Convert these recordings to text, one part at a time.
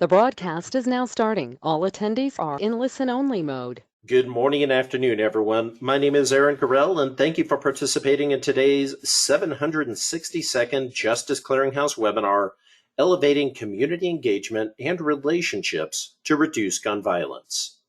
The broadcast is now starting. All attendees are in listen-only mode. Good morning and afternoon, everyone. My name is Aaron Carell, and thank you for participating in today's 762nd Justice Clearinghouse webinar, Elevating Community Engagement and Relationships to Reduce Gun Violence.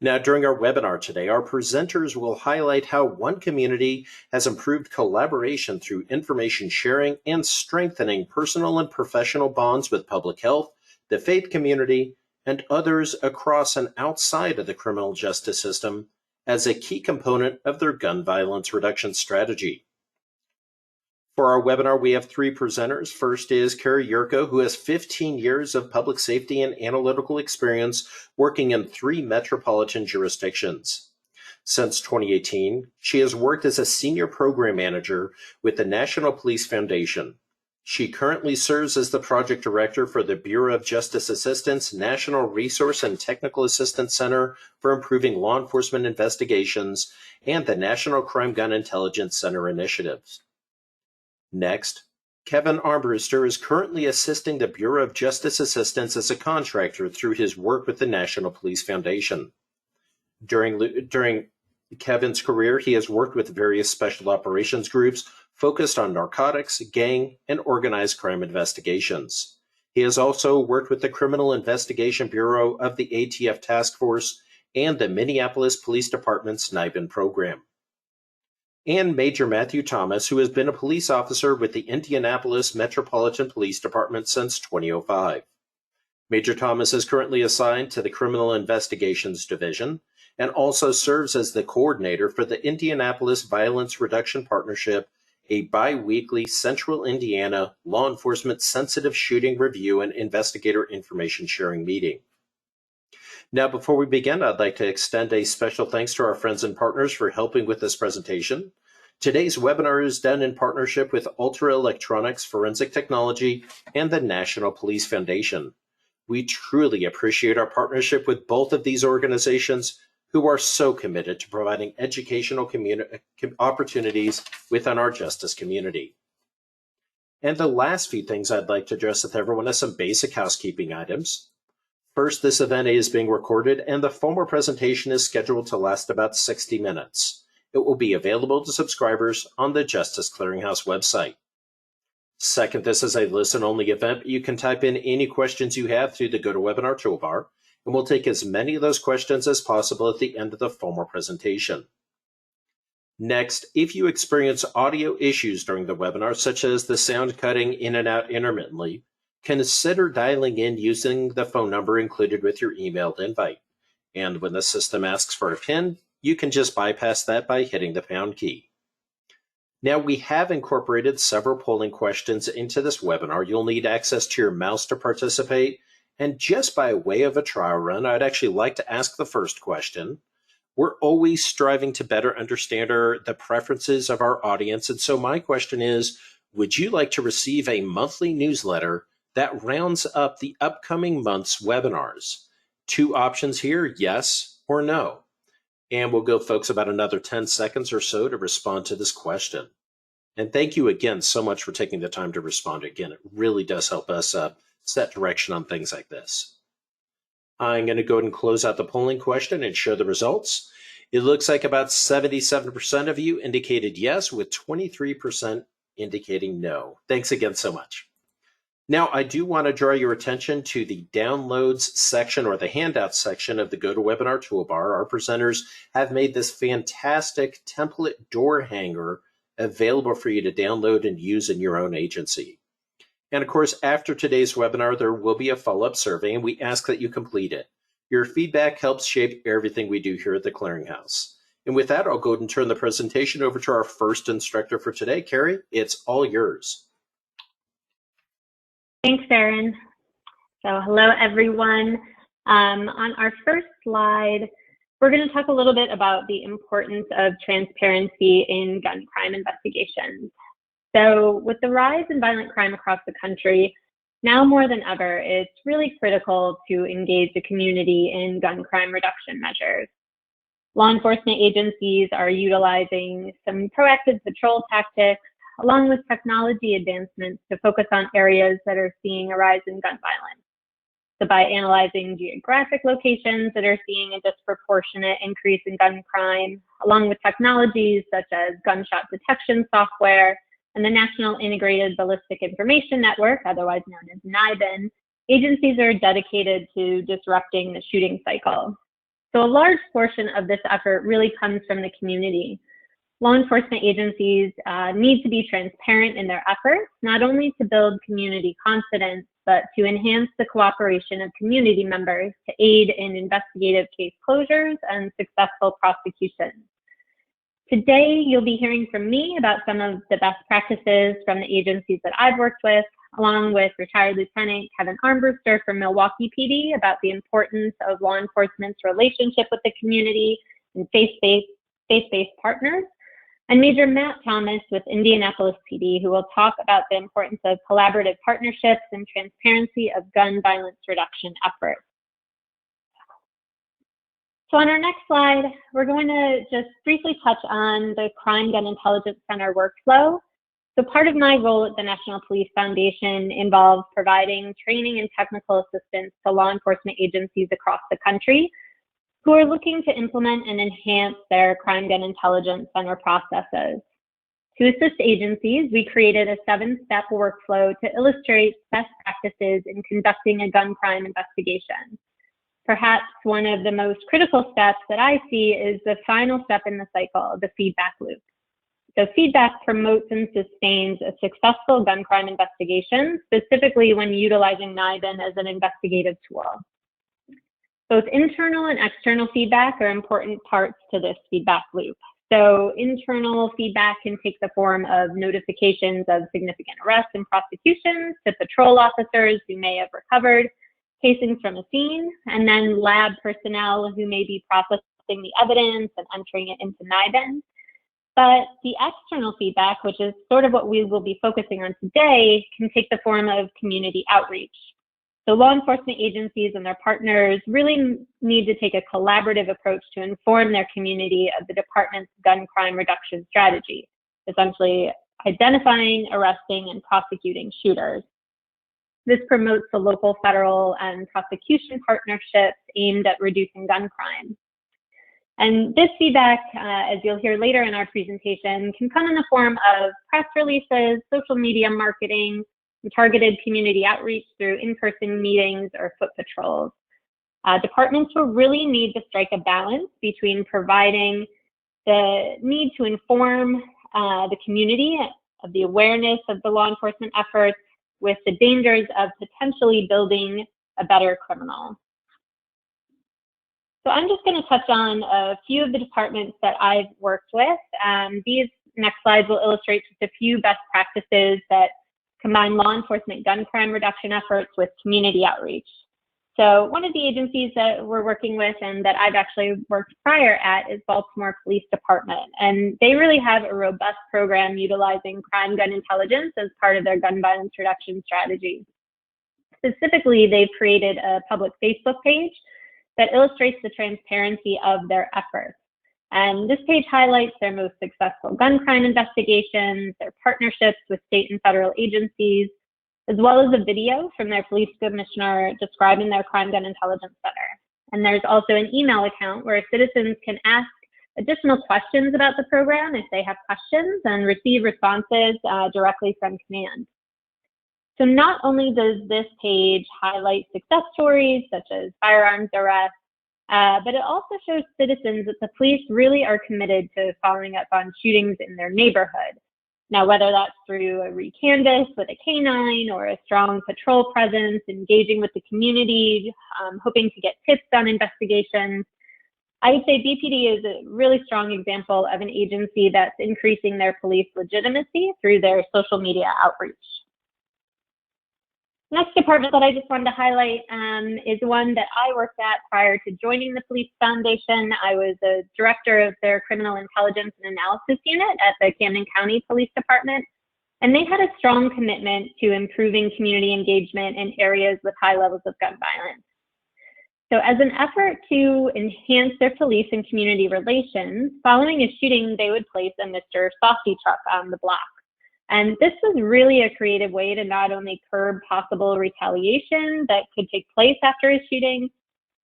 Now, during our webinar today, our presenters will highlight how one community has improved collaboration through information sharing and strengthening personal and professional bonds with public health, the faith community, and others across and outside of the criminal justice system as a key component of their gun violence reduction strategy. For our webinar, we have three presenters. First is Kerry Jurko, who has 15 years of public safety and analytical experience working in 3 metropolitan jurisdictions. Since 2018, she has worked as a senior program manager with the National Police Foundation. She currently serves as the project director for the Bureau of Justice Assistance National Resource and Technical Assistance Center for Improving Law Enforcement Investigations and the National Crime Gun Intelligence Center initiatives. Next, Kevin Armbruster is currently assisting the Bureau of Justice Assistance as a contractor through his work with the National Police Foundation. During Kevin's career, he has worked with various special operations groups focused on narcotics, gang, and organized crime investigations. He has also worked with the Criminal Investigation Bureau of the ATF Task Force and the Minneapolis Police Department's NIBIN program. And Major Matthew Thomas, who has been a police officer with the Indianapolis Metropolitan Police Department since 2005. Major Thomas is currently assigned to the Criminal Investigations Division and also serves as the coordinator for the Indianapolis Violence Reduction Partnership, a bi-weekly Central Indiana law enforcement sensitive shooting review and investigator information sharing meeting. Now, before we begin, I'd like to extend a special thanks to our friends and partners for helping with this presentation. Today's webinar is done in partnership with Ultra Electronics Forensic Technology and the National Police Foundation. We truly appreciate our partnership with both of these organizations, who are so committed to providing educational opportunities within our justice community. And the last few things I'd like to address with everyone are some basic housekeeping items. First, this event is being recorded, and the formal presentation is scheduled to last about 60 minutes. It will be available to subscribers on the Justice Clearinghouse website. Second, this is a listen-only event, but you can type in any questions you have through the GoToWebinar toolbar, and we'll take as many of those questions as possible at the end of the formal presentation. Next, if you experience audio issues during the webinar, such as the sound cutting in and out intermittently, consider dialing in using the phone number included with your emailed invite. And when the system asks for a PIN, you can just bypass that by hitting the pound key. Now, we have incorporated several polling questions into this webinar. You'll need access to your mouse to participate. And just by way of a trial run, I'd actually like to ask the first question. We're always striving to better understand the preferences of our audience. And so my question is, would you like to receive a monthly newsletter that rounds up the upcoming month's webinars? 2 options here, yes or no. And we'll give folks about another 10 seconds or so to respond to this question. And thank you again so much for taking the time to respond. Again, it really does help us set direction on things like this. I'm going to go ahead and close out the polling question and show the results. It looks like about 77% of you indicated yes, with 23% indicating no. Thanks again so much. Now, I do want to draw your attention to the downloads section or the handouts section of the GoToWebinar toolbar. Our presenters have made this fantastic template door hanger available for you to download and use in your own agency. And of course, after today's webinar, there will be a follow-up survey, and we ask that you complete it. Your feedback helps shape everything we do here at the Clearinghouse. And with that, I'll go ahead and turn the presentation over to our first instructor for today. Kerry, it's all yours. Thanks, Aaron. So hello, everyone. On our first slide, we're going to talk a little bit about the importance of transparency in gun crime investigations. So with the rise in violent crime across the country, now more than ever, it's really critical to engage the community in gun crime reduction measures. Law enforcement agencies are utilizing some proactive patrol tactics, along with technology advancements to focus on areas that are seeing a rise in gun violence. So by analyzing geographic locations that are seeing a disproportionate increase in gun crime, along with technologies such as gunshot detection software and the National Integrated Ballistic Information Network, otherwise known as NIBIN, agencies are dedicated to disrupting the shooting cycle. So a large portion of this effort really comes from the community. Law enforcement agencies need to be transparent in their efforts, not only to build community confidence, but to enhance the cooperation of community members to aid in investigative case closures and successful prosecutions. Today, you'll be hearing from me about some of the best practices from the agencies that I've worked with, along with retired Lieutenant Kevin Armbruster from Milwaukee PD about the importance of law enforcement's relationship with the community and faith-based partners, and Major Matt Thomas with Indianapolis PD, who will talk about the importance of collaborative partnerships and transparency of gun violence reduction efforts. So on our next slide, we're going to just briefly touch on the Crime Gun Intelligence Center workflow. So part of my role at the National Police Foundation involves providing training and technical assistance to law enforcement agencies across the country who are looking to implement and enhance their Crime Gun Intelligence Center processes. To assist agencies, we created a 7-step workflow to illustrate best practices in conducting a gun crime investigation. Perhaps one of the most critical steps that I see is the final step in the cycle, the feedback loop. So feedback promotes and sustains a successful gun crime investigation, specifically when utilizing NIBIN as an investigative tool. Both internal and external feedback are important parts to this feedback loop. So internal feedback can take the form of notifications of significant arrests and prosecutions to patrol officers who may have recovered casings from a scene, and then lab personnel who may be processing the evidence and entering it into NIBIN. But the external feedback, which is sort of what we will be focusing on today, can take the form of community outreach. So law enforcement agencies and their partners really need to take a collaborative approach to inform their community of the department's gun crime reduction strategy, essentially identifying, arresting, and prosecuting shooters. This promotes the local, federal, and prosecution partnerships aimed at reducing gun crime. And this feedback, as you'll hear later in our presentation, can come in the form of press releases, social media marketing, and targeted community outreach through in-person meetings or foot patrols. Departments will really need to strike a balance between providing the need to inform the community of the awareness of the law enforcement efforts with the dangers of potentially building a better criminal. So I'm just going to touch on a few of the departments that I've worked with. These next slides will illustrate just a few best practices that combine law enforcement gun crime reduction efforts with community outreach. So one of the agencies that we're working with and that I've actually worked prior at is Baltimore Police Department. And they really have a robust program utilizing crime gun intelligence as part of their gun violence reduction strategy. Specifically, they've created a public Facebook page that illustrates the transparency of their efforts. And this page highlights their most successful gun crime investigations, their partnerships with state and federal agencies, as well as a video from their police commissioner describing their Crime Gun Intelligence Center. And there's also an email account where citizens can ask additional questions about the program if they have questions and receive responses directly from command. So not only does this page highlight success stories such as firearms arrests, but it also shows citizens that the police really are committed to following up on shootings in their neighborhood. Now, whether that's through a recanvass with a canine or a strong patrol presence, engaging with the community, hoping to get tips on investigations, I would say BPD is a really strong example of an agency that's increasing their police legitimacy through their social media outreach. Next department that I just wanted to highlight is one that I worked at prior to joining the Police Foundation. I was a director of their Criminal Intelligence and Analysis Unit at the Camden County Police Department, and they had a strong commitment to improving community engagement in areas with high levels of gun violence. So as an effort to enhance their police and community relations, following a shooting, they would place a Mr. Softy truck on the block. And this was really a creative way to not only curb possible retaliation that could take place after a shooting,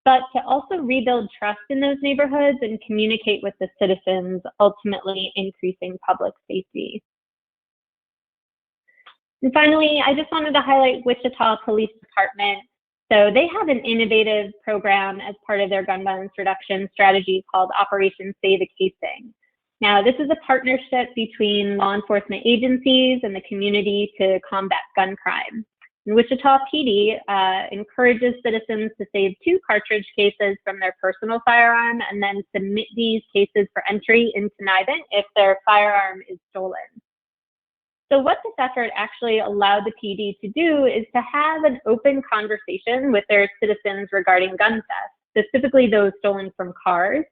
but to also rebuild trust in those neighborhoods and communicate with the citizens, ultimately increasing public safety. And finally, I just wanted to highlight Wichita Police Department. So they have an innovative program as part of their gun violence reduction strategy called Operation Save a Casing. Now, this is a partnership between law enforcement agencies and the community to combat gun crime. And Wichita PD encourages citizens to save 2 cartridge cases from their personal firearm and then submit these cases for entry into NIBIN if their firearm is stolen. So what this effort actually allowed the PD to do is to have an open conversation with their citizens regarding gun theft, specifically those stolen from cars.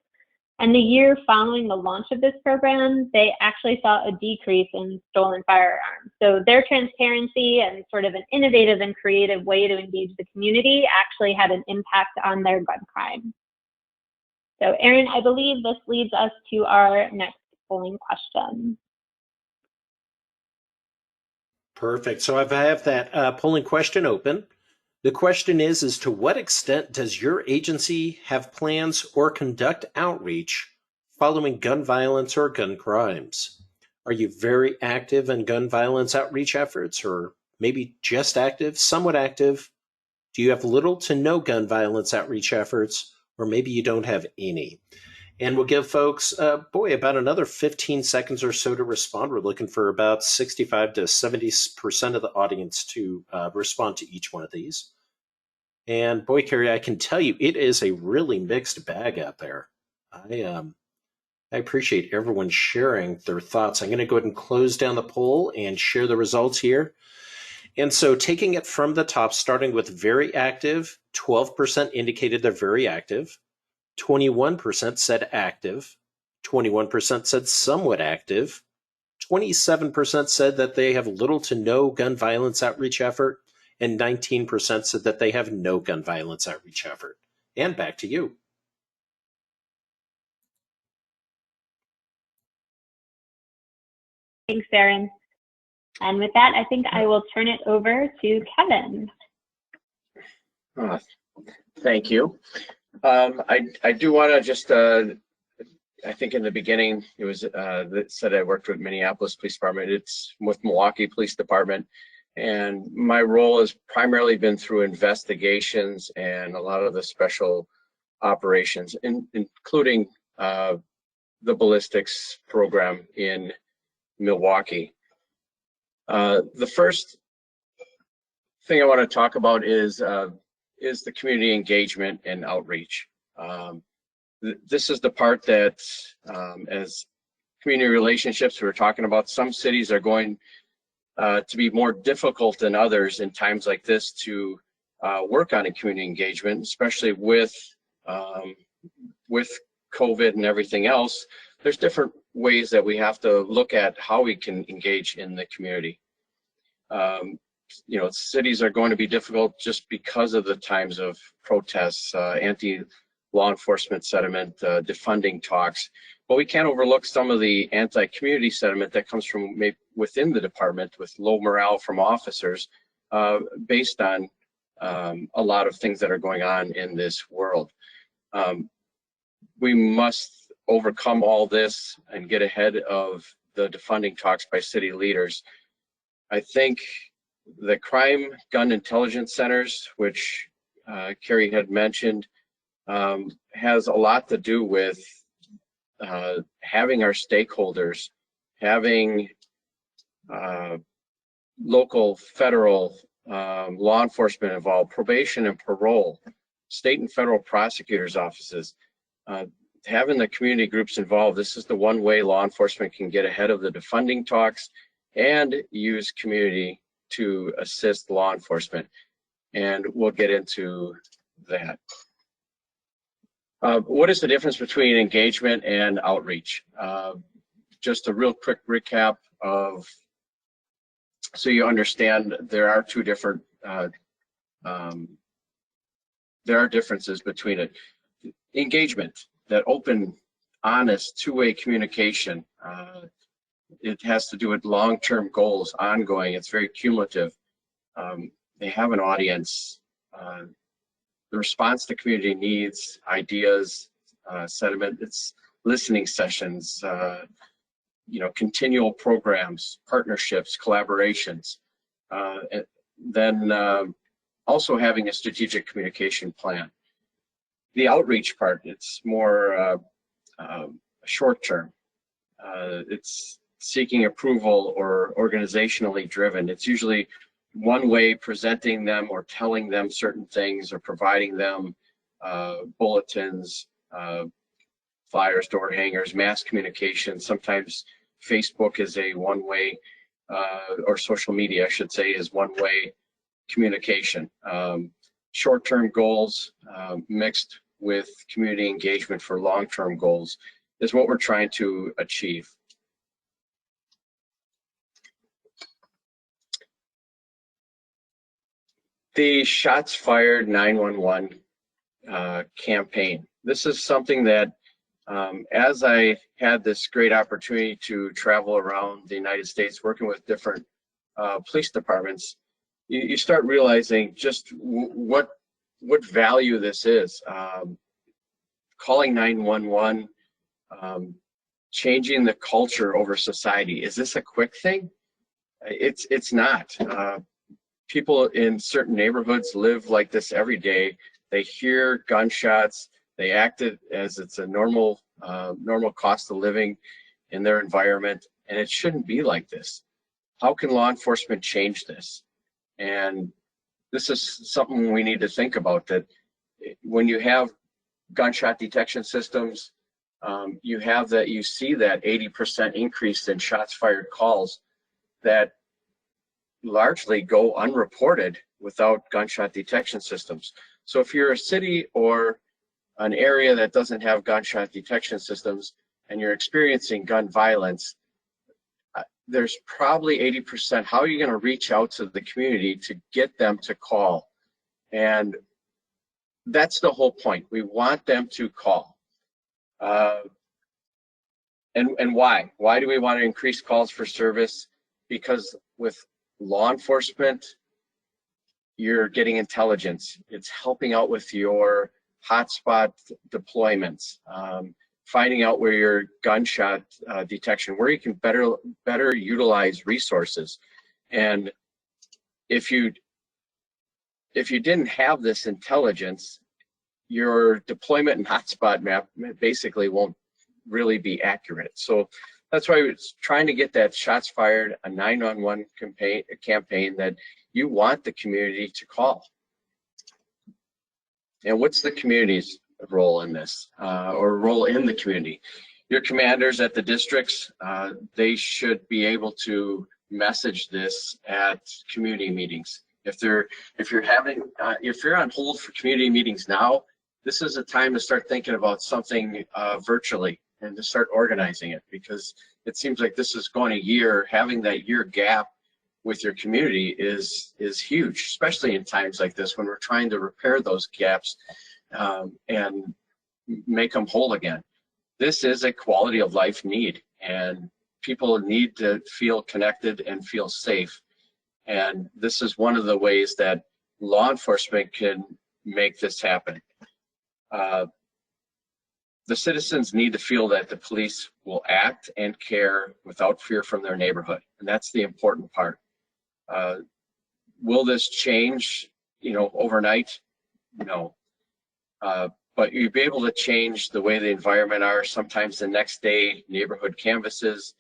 And the year following the launch of this program, they actually saw a decrease in stolen firearms. So their transparency and sort of an innovative and creative way to engage the community actually had an impact on their gun crime. So Erin, I believe this leads us to our next polling question. Perfect. So I have that polling question open. The question is to what extent does your agency have plans or conduct outreach following gun violence or gun crimes? Are you very active in gun violence outreach efforts, or maybe just active, somewhat active? Do you have little to no gun violence outreach efforts, or maybe you don't have any? And we'll give folks, about another 15 seconds or so to respond. We're looking for about 65 to 70% of the audience to respond to each one of these. And boy, Kerry, I can tell you, it is a really mixed bag out there. I appreciate everyone sharing their thoughts. I'm going to go ahead and close down the poll and share the results here. And so taking it from the top, starting with very active, 12% indicated they're very active. 21% said active, 21% said somewhat active, 27% said that they have little to no gun violence outreach effort, and 19% said that they have no gun violence outreach effort. And back to you. Thanks, Erin. And with that, I think I will turn it over to Kevin. Thank you. I do want to just, I think in the beginning, it was that said I worked with Minneapolis Police Department. It's with Milwaukee Police Department. And my role has primarily been through investigations and a lot of the special operations, including the Ballistics program in Milwaukee. The first thing I want to talk about is the community engagement and outreach. This is the part that, as community relationships, we were talking about, some cities are going to be more difficult than others in times like this to work on a community engagement, especially with COVID and everything else. There's different ways that we have to look at how we can engage in the community. You know, cities are going to be difficult just because of the times of protests, anti-law enforcement sentiment, defunding talks. But we can't overlook some of the anti-community sentiment that comes from within the department, with low morale from officers, based on a lot of things that are going on in this world. We must overcome all this and get ahead of the defunding talks by city leaders. I think the crime gun intelligence centers, which Kerry had mentioned, has a lot to do with having our stakeholders, having local, federal law enforcement involved, probation and parole, state and federal prosecutors' offices, having the community groups involved. This is the one way law enforcement can get ahead of the defunding talks and use community to assist law enforcement. And we'll get into that. What is the difference between engagement and outreach? Just a real quick recap of, so you understand, there are two different, there are differences between it. Engagement, that open, honest, two-way communication, it has to do with long-term goals, ongoing. It's very cumulative. They have an audience. The response to community needs, ideas, sentiment. It's listening sessions, continual programs, partnerships, collaborations. And then also having a strategic communication plan. The outreach part, it's more short-term. It's seeking approval or organizationally driven. It's usually one way, presenting them or telling them certain things or providing them bulletins, flyers, door hangers, mass communication. Sometimes Facebook is a one-way, or social media, I should say, is one-way communication. Short-term goals mixed with community engagement for long-term goals is what we're trying to achieve. The Shots Fired 911 campaign. This is something that, as I had this great opportunity to travel around the United States working with different police departments, you start realizing just what value this is. Calling 911, changing the culture over society. Is this a quick thing? It's not. People in certain neighborhoods live like this every day. They hear gunshots. They act it as it's a normal cost of living in their environment, and it shouldn't be like this. How can law enforcement change this? And this is something we need to think about, that when you have gunshot detection systems, you see that 80% increase in shots fired calls that largely go unreported without gunshot detection systems. So if you're a city or an area that doesn't have gunshot detection systems and you're experiencing gun violence, there's probably 80%. How are you going to reach out to the community to get them to call? And that's the whole point. We want them to call. And why? Why do we want to increase calls for service? Because with law enforcement, you're getting intelligence. It's helping out with your hotspot deployments, finding out where your gunshot detection, where you can better utilize resources. And if you didn't have this intelligence, your deployment and hotspot map basically won't really be accurate. So that's why it's trying to get that shots fired, a 911 campaign that you want the community to call. And what's the community's role in this, or role in the community? Your commanders at the districts, they should be able to message this at community meetings. If you're on hold for community meetings now, this is a time to start thinking about something virtually and to start organizing it, because it seems like this is going a year. Having that year gap with your community is huge, especially in times like this when we're trying to repair those gaps and make them whole again. This is a quality of life need, and people need to feel connected and feel safe. And this is one of the ways that law enforcement can make this happen. The citizens need to feel that the police will act and care without fear from their neighborhood, and that's the important part. Will this change, overnight? No. But you'll be able to change the way the environment are. Sometimes the next day, neighborhood canvases,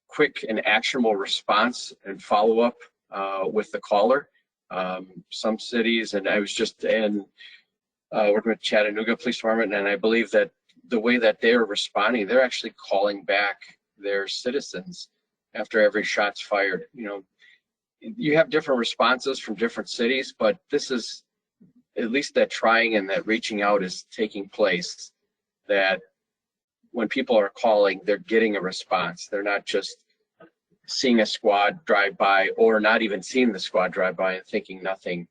quick and actionable response and follow-up with the caller. Some cities, and I was just in working with Chattanooga Police Department, and I believe that the way that they're responding, they're actually calling back their citizens after every shot's fired. You have different responses from different cities, but this is at least that trying and that reaching out is taking place, that when people are calling, they're getting a response. They're not just seeing a squad drive by, or not even seeing the squad drive by and thinking nothing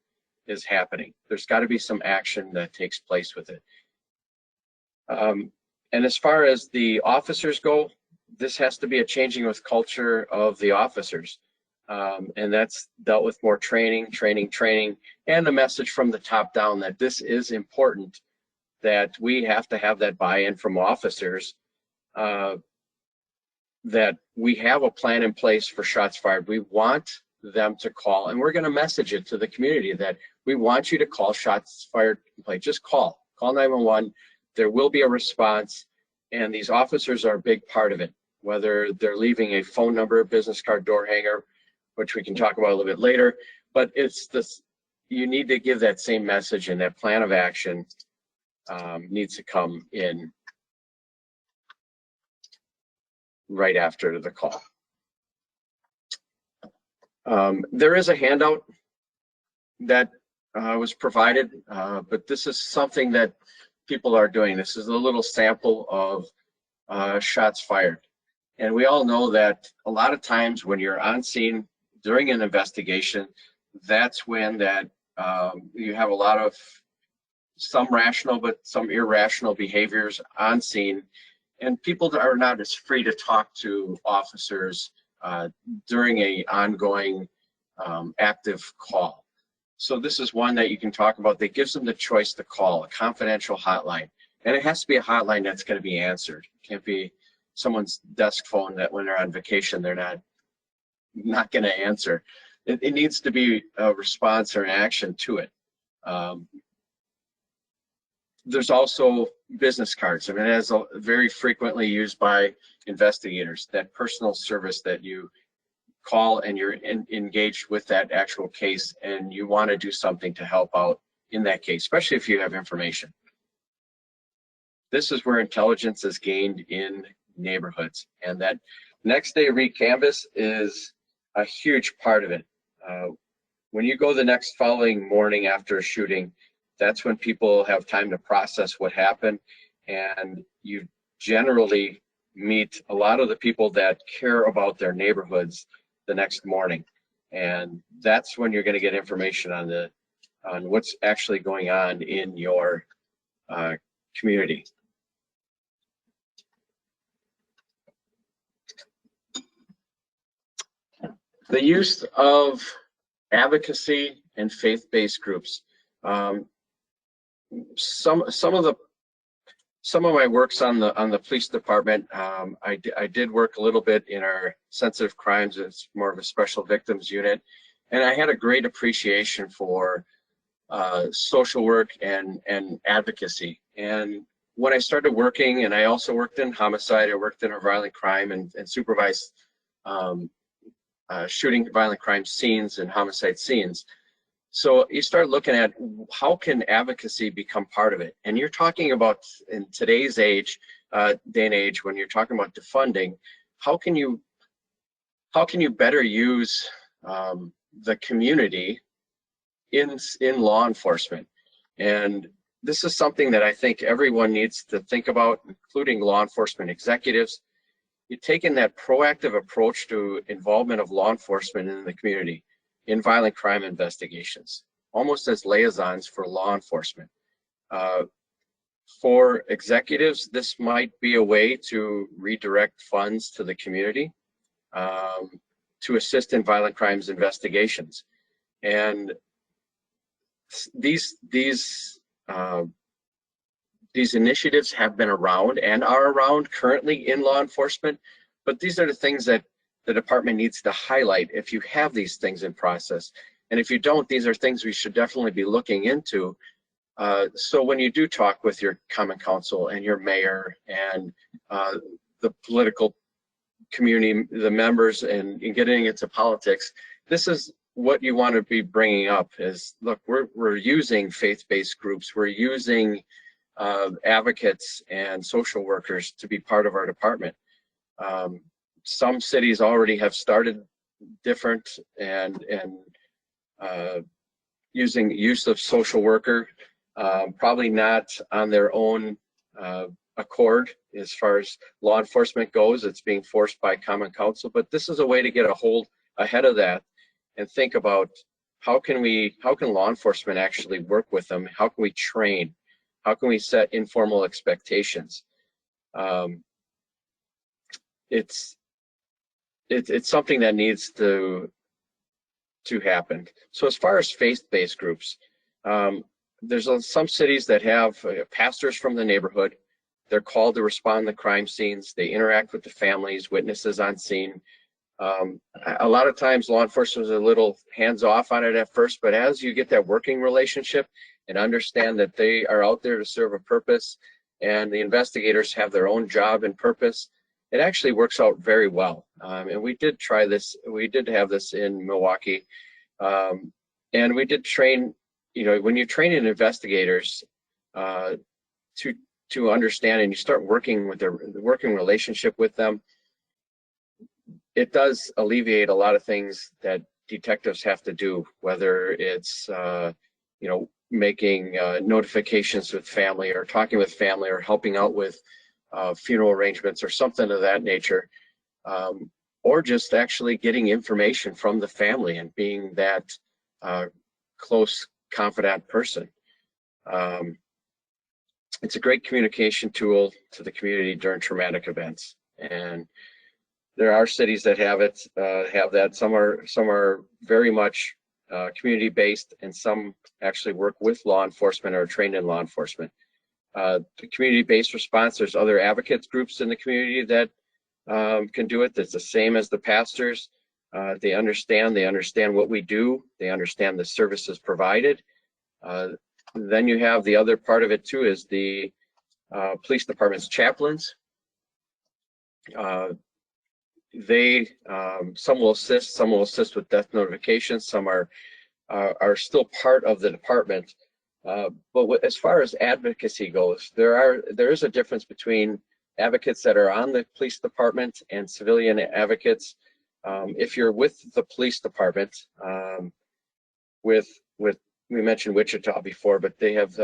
is happening. There's got to be some action that takes place with it. And as far as the officers go, this has to be a changing with culture of the officers. And that's dealt with more training, and a message from the top down that this is important, that we have to have that buy-in from officers, that we have a plan in place for shots fired. We want them to call, and we're going to message it to the community that we want you to call shots fired complaint. Just call 911. There will be a response, and these officers are a big part of it, whether they're leaving a phone number, business card, door hanger, which we can talk about a little bit later. But it's this, you need to give that same message, and that plan of action needs to come in right after the call. There is a handout that was provided, but this is something that people are doing. This is a little sample of shots fired. And we all know that a lot of times when you're on scene during an investigation, that's when that you have a lot of some rational but some irrational behaviors on scene, and people are not as free to talk to officers during a ongoing active call. So this is one that you can talk about that gives them the choice to call a confidential hotline, and it has to be a hotline that's going to be answered. It can't be someone's desk phone that when they're on vacation they're not going to answer. It needs to be a response or an action to it. There's also business cards. I mean, it is very frequently used by investigators, that personal service that you call and you're engaged with that actual case and you want to do something to help out in that case, especially if you have information. This is where intelligence is gained in neighborhoods, and that next day recanvass is a huge part of it. When you go the next following morning after a shooting, that's when people have time to process what happened, and you generally meet a lot of the people that care about their neighborhoods the next morning, and that's when you're going to get information on what's actually going on in your community. The use of advocacy and faith-based groups. Some of my works on the police department, I did work a little bit in our sensitive crimes. It's more of a special victims unit, and I had a great appreciation for social work and advocacy. And when I started working, and I also worked in homicide, I worked in a violent crime and supervised shooting violent crime scenes and homicide scenes. So you start looking at how can advocacy become part of it. And you're talking about, in today's age, day and age, when you're talking about defunding, how can you better use the community in law enforcement? And this is something that I think everyone needs to think about, including law enforcement executives. You're taking that proactive approach to involvement of law enforcement in the community in violent crime investigations, almost as liaisons for law enforcement. For executives, this might be a way to redirect funds to the community to assist in violent crimes investigations. And these initiatives have been around and are around currently in law enforcement, but these are the things that the department needs to highlight if you have these things in process. And if you don't, these are things we should definitely be looking into. So when you do talk with your common council and your mayor and the political community, the members, and getting into politics, this is what you want to be bringing up is, look, we're using faith-based groups, we're using advocates and social workers to be part of our department. Some cities already have started different and using use of social worker, probably not on their own accord as far as law enforcement goes. It's being forced by common council, but this is a way to get a hold ahead of that and think about how can law enforcement actually work with them? How can we train? How can we set informal expectations? it's something that needs to happen. So as far as faith-based groups, there's some cities that have pastors from the neighborhood. They're called to respond to crime scenes. They interact with the families, witnesses on scene. A lot of times law enforcement is a little hands-off on it at first, but as you get that working relationship and understand that they are out there to serve a purpose and the investigators have their own job and purpose, it actually works out very well. And we did try this. We did have this in Milwaukee. And we did train, you know, when you train in investigators to understand and you start working with the working relationship with them, it does alleviate a lot of things that detectives have to do, whether it's, you know, making notifications with family or talking with family or helping out with funeral arrangements or something of that nature, or just actually getting information from the family and being that close, confidant person. It's a great communication tool to the community during traumatic events, and there are cities that have it, have that. Some are very much community-based, and some actually work with law enforcement or are trained in law enforcement. The community-based response, there's other advocates groups in the community that can do it. That's the same as the pastors. They understand what we do. They understand the services provided. Then you have the other part of it too, is the police department's chaplains. They some will assist with death notifications. Some are still part of the department. But as far as advocacy goes, there is a difference between advocates that are on the police department and civilian advocates. If you're with the police department, we mentioned Wichita before, but they have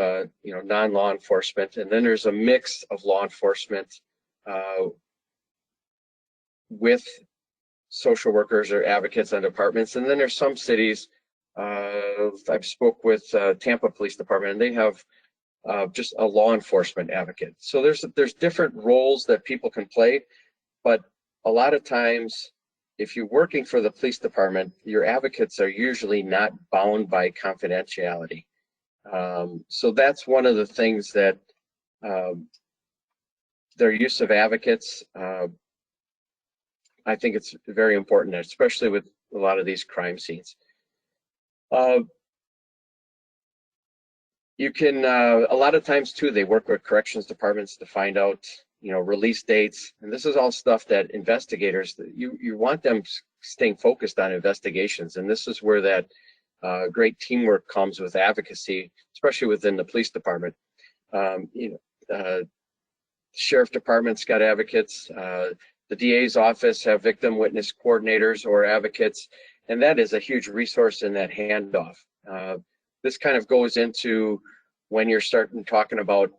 you know, non-law enforcement, and then there's a mix of law enforcement with social workers or advocates on departments. And then there's some cities, I've spoke with Tampa Police Department, and they have just a law enforcement advocate. So there's different roles that people can play, but a lot of times, if you're working for the police department, your advocates are usually not bound by confidentiality. So that's one of the things that their use of advocates, I think it's very important, especially with a lot of these crime scenes. You can, a lot of times too, they work with corrections departments to find out, you know, release dates. And this is all stuff that investigators, you want them staying focused on investigations. And this is where that great teamwork comes with advocacy, especially within the police department. You know, sheriff department's got advocates. The DA's office have victim witness coordinators or advocates, and that is a huge resource in that handoff. This kind of goes into when you're starting talking about,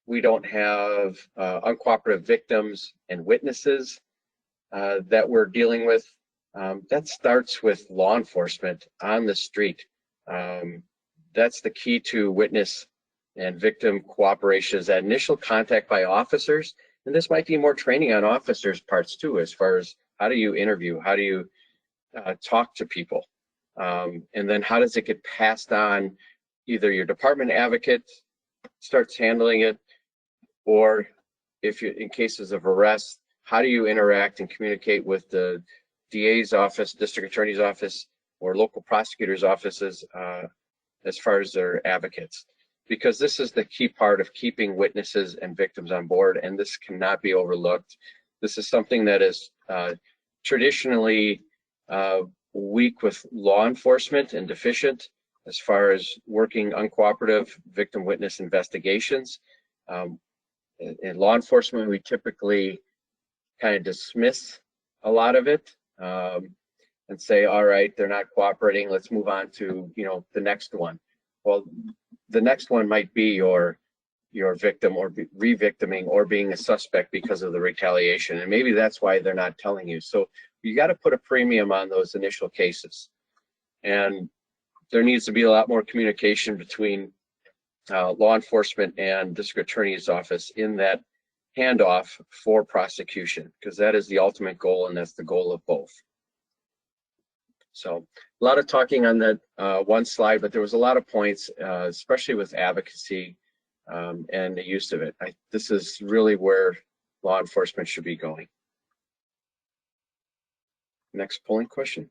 we don't have uncooperative victims and witnesses that we're dealing with. That starts with law enforcement on the street. That's the key to witness and victim cooperation, is that initial contact by officers. And this might be more training on officers' parts too, as far as how do you interview, how do you talk to people, and then how does it get passed on? Either your department advocate starts handling it, or if you, in cases of arrest, how do you interact and communicate with the DA's office, district attorney's office, or local prosecutors' offices as far as their advocates? Because this is the key part of keeping witnesses and victims on board, and this cannot be overlooked. This is something that is traditionally weak with law enforcement and deficient as far as working uncooperative victim witness investigations. In law enforcement, we typically kind of dismiss a lot of it and say, all right, they're not cooperating, let's move on to, you know, the next one. Well, the next one might be your victim, or re-victiming, or being a suspect because of the retaliation, and maybe that's why they're not telling you. So you got to put a premium on those initial cases, and there needs to be a lot more communication between law enforcement and district attorney's office in that handoff for prosecution, because that is the ultimate goal, and that's the goal of both. So a lot of talking on that one slide, but there was a lot of points, especially with advocacy and the use of it. This is really where law enforcement should be going. Next polling question.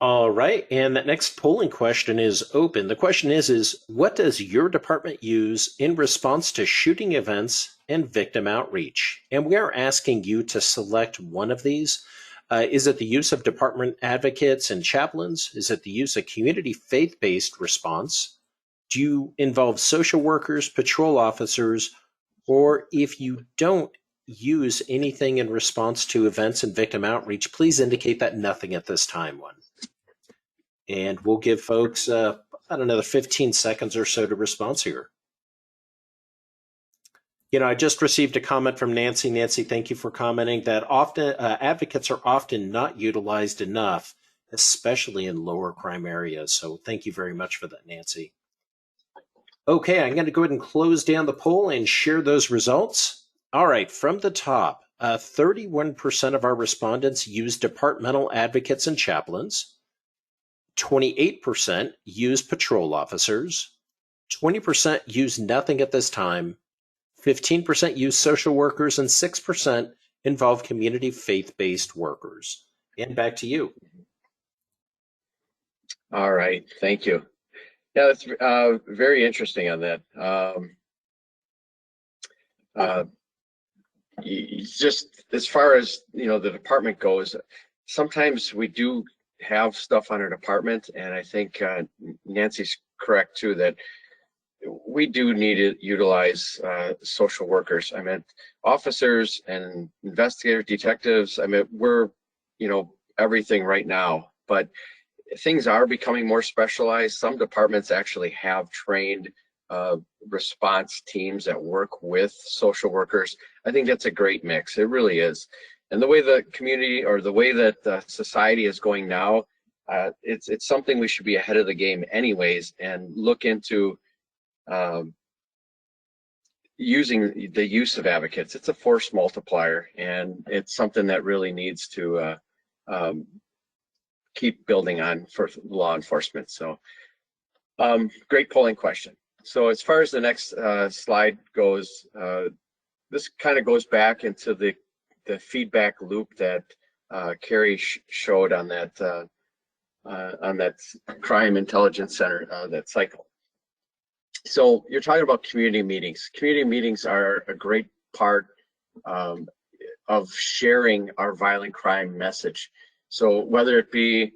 All right, and that next polling question is open. The question is what does your department use in response to shooting events and victim outreach? And we are asking you to select one of these. Is it the use of department advocates and chaplains? Is it the use of community faith-based response? Do you involve social workers, patrol officers, or if you don't use anything in response to events and victim outreach, please indicate that nothing at this time. And we'll give folks about another 15 seconds or so to respond here. You know, I just received a comment from Nancy. Nancy, thank you for commenting that often advocates are often not utilized enough, especially in lower crime areas. So thank you very much for that, Nancy. Okay, I'm going to go ahead and close down the poll and share those results. All right, from the top, 31% of our respondents use departmental advocates and chaplains. 28% use patrol officers. 20% use nothing at this time. 15% use social workers, and 6% involve community faith-based workers. And back to you. All right, thank you. Yeah, that's very interesting on that. Just as far as, you know, the department goes, sometimes we do have stuff on our department, and I think Nancy's correct too, that we do need to utilize social workers. I mean, officers and investigators, detectives, I mean, we're, you know, everything right now, but things are becoming more specialized. Some departments actually have trained response teams that work with social workers. I think that's a great mix. It really is. And the way the community, or the way that society is going now, it's something we should be ahead of the game anyways, and look into using the use of advocates. It's a force multiplier, and it's something that really needs to keep building on for law enforcement. So great polling question. So as far as the next slide goes, this kind of goes back into the feedback loop that Kerry showed on that crime intelligence center, that cycle. So you're talking about community meetings. Community meetings are a great part of sharing our violent crime message. So whether it be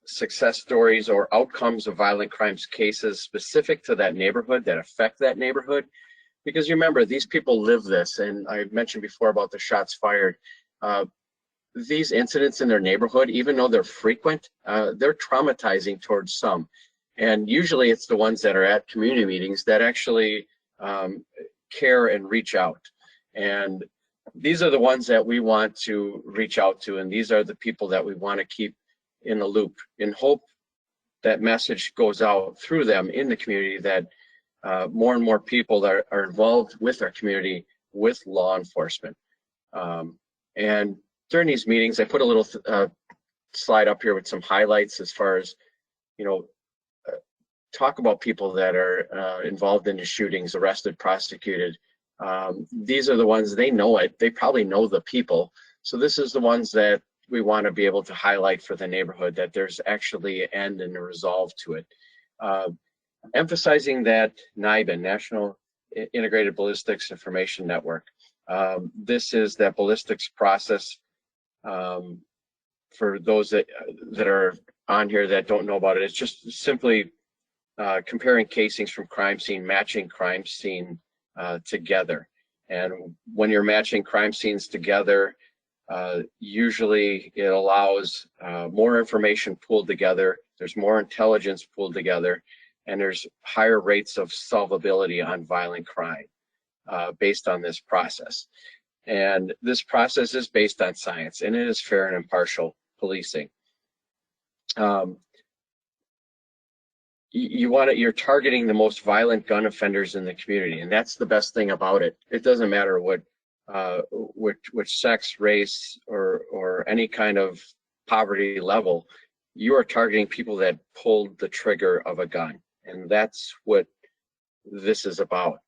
success stories or outcomes of violent crimes cases specific to that neighborhood that affect that neighborhood, because you remember, these people live this, and I mentioned before about the shots fired. These incidents in their neighborhood, even though they're frequent, they're traumatizing towards some. And usually it's the ones that are at community meetings that actually care and reach out. And these are the ones that we want to reach out to, and these are the people that we want to keep in the loop, in hope that message goes out through them in the community, that more and more people that are involved with our community, with law enforcement. And during these meetings, I put a little slide up here with some highlights as far as, you know, talk about people that are involved in the shootings, arrested, prosecuted. These are the ones, they know it, they probably know the people. So this is the ones that we want to be able to highlight for the neighborhood, that there's actually an end and a resolve to it. Emphasizing that NIBIN, National Integrated Ballistics Information Network. This is that ballistics process. For those that are on here that don't know about it, it's just simply comparing casings from crime scene, matching crime scene together. And when you're matching crime scenes together, usually it allows more information pooled together, there's more intelligence pooled together, and there's higher rates of solvability on violent crime based on this process. And this process is based on science, and it is fair and impartial policing. You're targeting the most violent gun offenders in the community, and that's the best thing about it. It doesn't matter what which sex, race, or any kind of poverty level, you are targeting people that pulled the trigger of a gun, and that's what this is about.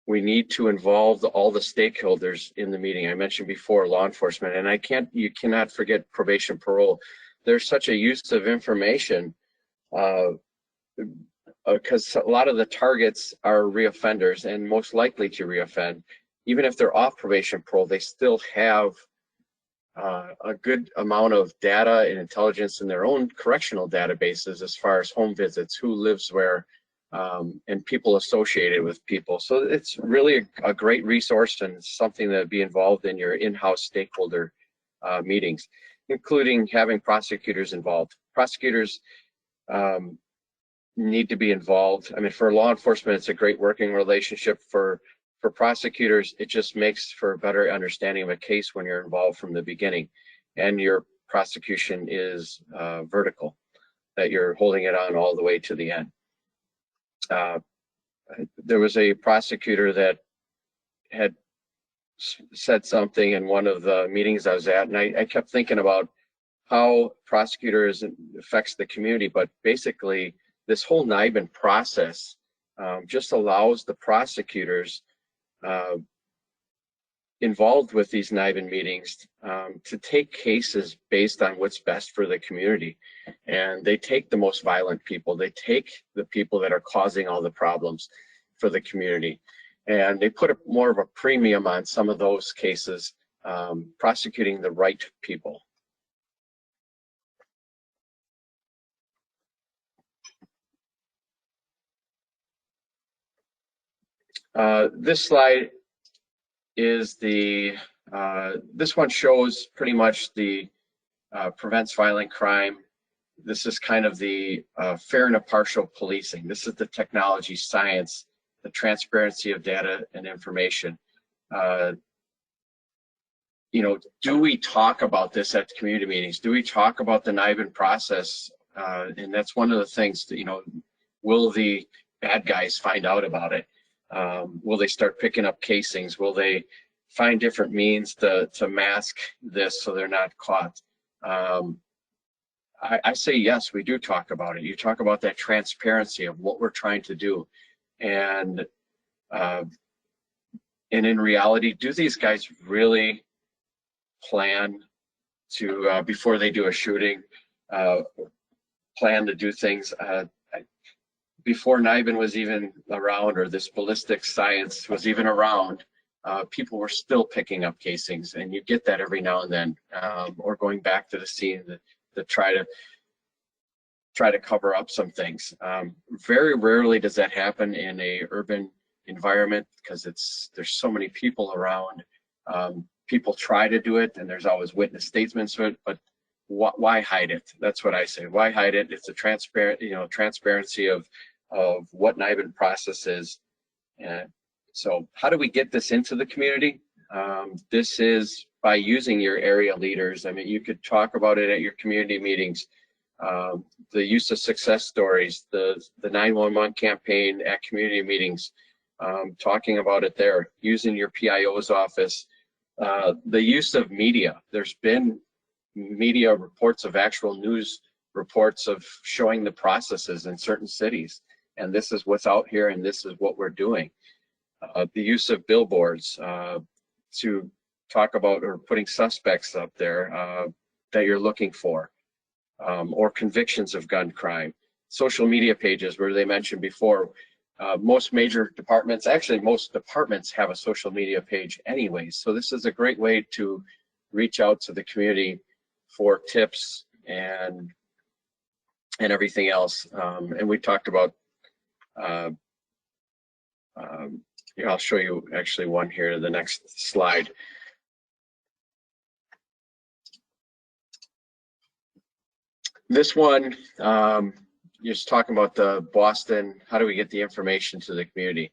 We need to involve all the stakeholders in the meeting. I mentioned before law enforcement, and you cannot forget probation, parole. There's such a use of information because a lot of the targets are reoffenders and most likely to reoffend. Even if they're off probation, parole, they still have a good amount of data and intelligence in their own correctional databases as far as home visits, who lives where, and people associated with people. So it's really a great resource and something that would be involved in your in-house stakeholder meetings, including having prosecutors involved. Prosecutors need to be involved. I mean, for law enforcement, it's a great working relationship. For prosecutors, it just makes for a better understanding of a case when you're involved from the beginning, and your prosecution is vertical, that you're holding it on all the way to the end. There was a prosecutor that had said something in one of the meetings I was at, and I kept thinking about how prosecutors affects the community, but basically this whole NIBIN process just allows the prosecutors involved with these NIBIN meetings to take cases based on what's best for the community. And they take the most violent people, they take the people that are causing all the problems for the community, and they put more of a premium on some of those cases, prosecuting the right people. This slide is this one shows pretty much the prevents violent crime. This is kind of the fair and impartial policing. This is the technology, science, the transparency of data and information. You know, do we talk about this at community meetings? Do we talk about the NIBIN process? And that's one of the things that, you know, will the bad guys find out about it? Will they start picking up casings? Will they find different means to mask this so they're not caught? I say yes, we do talk about it. You talk about that transparency of what we're trying to do. And in reality, do these guys really plan to, before they do a shooting, plan to do things? Before NIBIN was even around, or this ballistics science was even around, people were still picking up casings, and you get that every now and then, or going back to the scene to try to cover up some things. Very rarely does that happen in a urban environment because there's so many people around. People try to do it, and there's always witness statements to it, but why hide it? That's what I say. Why hide it? It's a transparency of what NIBIN process is. And so how do we get this into the community? This is by using your area leaders. I mean, you could talk about it at your community meetings. The use of success stories, the 911 campaign at community meetings, talking about it there, using your PIO's office, the use of media. There's been media reports of actual news reports of showing the processes in certain cities. And this is what's out here, and this is what we're doing. The use of billboards to talk about, or putting suspects up there that you're looking for, or convictions of gun crime. Social media pages, where they mentioned before, most major departments, actually most departments have a social media page anyways. So this is a great way to reach out to the community for tips and everything else. And we talked about, here, I'll show you actually one here, the next slide. This one, you're just talking about the Boston, how do we get the information to the community?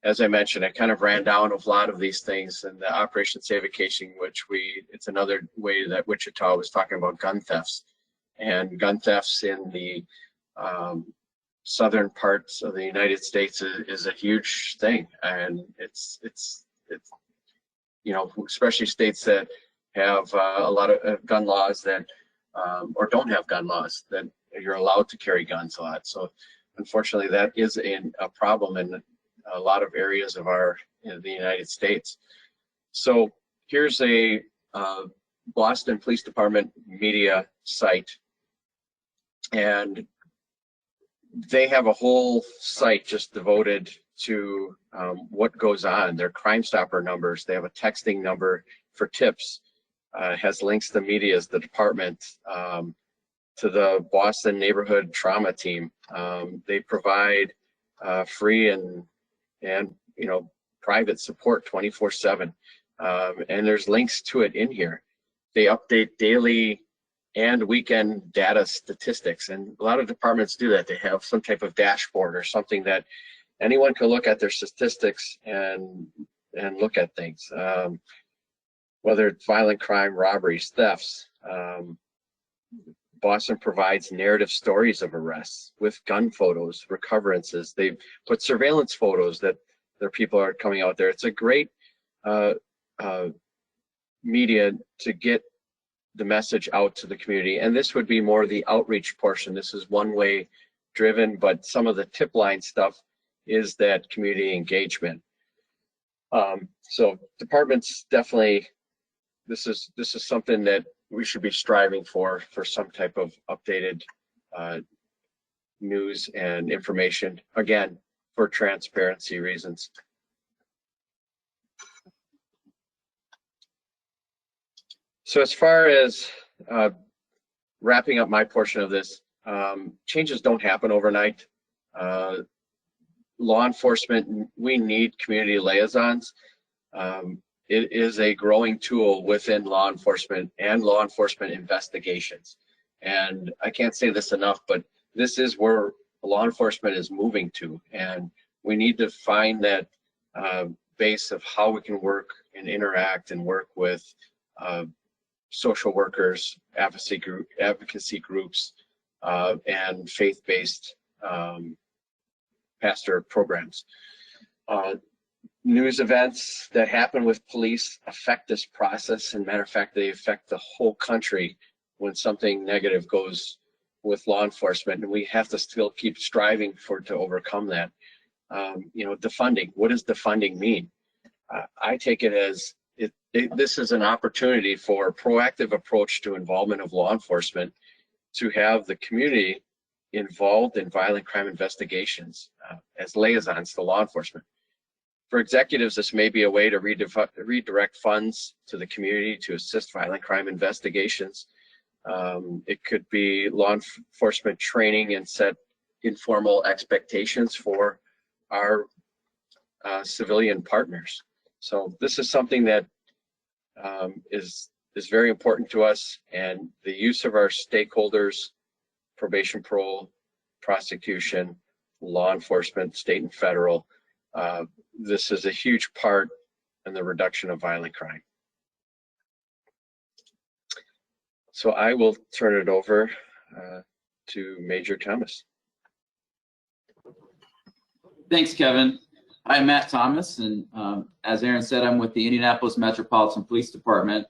As I mentioned, I kind of ran down a lot of these things, and the Operation Save Vacation, which it's another way that Wichita was talking about gun thefts. And gun thefts in the southern parts of the United States is a huge thing, and it's you know, especially states that have a lot of gun laws that, or don't have gun laws, that you're allowed to carry guns a lot. So unfortunately, that is a problem in a lot of areas of the United States. So here's a Boston Police Department media site, and they have a whole site just devoted to what goes on, their Crime Stopper numbers. They have a texting number for tips. It has links to medias, the department, to the Boston Neighborhood Trauma Team. They provide free and you know, private support 24/7, and there's links to it in here. They update daily and weekend data statistics, and a lot of departments do that. They have some type of dashboard or something that anyone can look at their statistics and look at things, whether it's violent crime, robberies, thefts. Boston provides narrative stories of arrests with gun photos, recoverances. They put surveillance photos that their people are coming out there. It's a great media to get the message out to the community. And this would be more the outreach portion. This is one-way driven, but some of the tip line stuff is that community engagement. So departments definitely, this is something that we should be striving for some type of updated news and information, again, for transparency reasons. So as far as wrapping up my portion of this, changes don't happen overnight. Law enforcement, we need community liaisons. It is a growing tool within law enforcement and law enforcement investigations. And I can't say this enough, but this is where law enforcement is moving to. And we need to find that base of how we can work and interact and work with social workers, advocacy groups, and faith-based pastor programs. News events that happen with police affect this process, and matter of fact, they affect the whole country when something negative goes with law enforcement, and we have to still keep striving to overcome that. You know, defunding. What does defunding mean? I take it as this is an opportunity for a proactive approach to involvement of law enforcement to have the community involved in violent crime investigations as liaisons to law enforcement. For executives, this may be a way to redirect funds to the community to assist violent crime investigations. It could be law enforcement training and set informal expectations for our civilian partners. So this is something that is very important to us, and the use of our stakeholders, probation, parole, prosecution, law enforcement, state and federal, this is a huge part in the reduction of violent crime. So I will turn it over to Major Thomas. Thanks, Kevin. I'm Matt Thomas, and as Aaron said, I'm with the Indianapolis Metropolitan Police Department.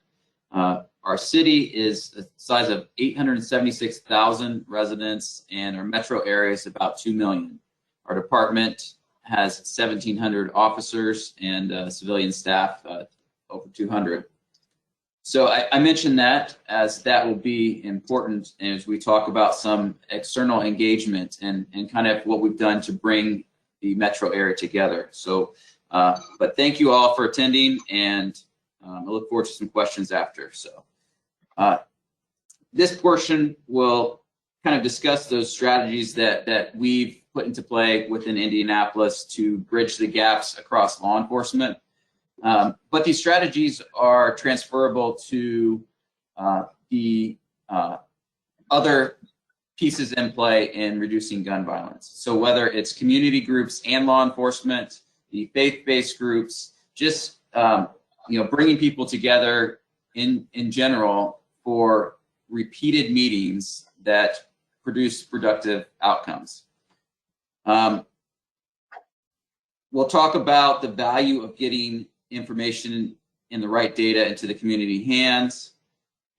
Our city is the size of 876,000 residents, and our metro area is about 2 million. Our department has 1,700 officers and civilian staff, over 200. So I mentioned that as that will be important as we talk about some external engagement and kind of what we've done to bring the metro area together. So, but thank you all for attending, and I look forward to some questions after. So this portion will kind of discuss those strategies that we've put into play within Indianapolis to bridge the gaps across law enforcement. But these strategies are transferable to the other pieces in play in reducing gun violence. So whether it's community groups and law enforcement, the faith-based groups, just bringing people together in general for repeated meetings that produce productive outcomes. We'll talk about the value of getting information in the right data into the community hands.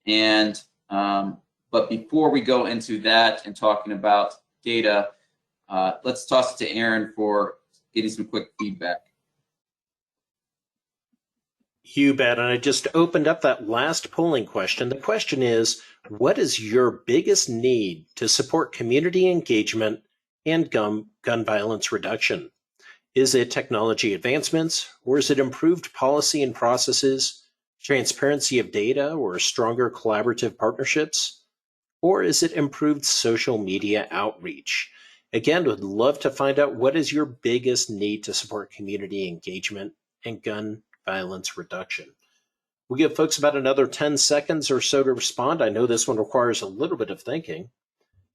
And but before we go into that and talking about data, let's toss it to Aaron for getting some quick feedback. You bet. And I just opened up that last polling question. The question is, what is your biggest need to support community engagement and gun violence reduction? Is it technology advancements, or is it improved policy and processes, transparency of data, or stronger collaborative partnerships? Or is it improved social media outreach? Again, would love to find out what is your biggest need to support community engagement and gun violence reduction. We'll give folks about another 10 seconds or so to respond. I know this one requires a little bit of thinking,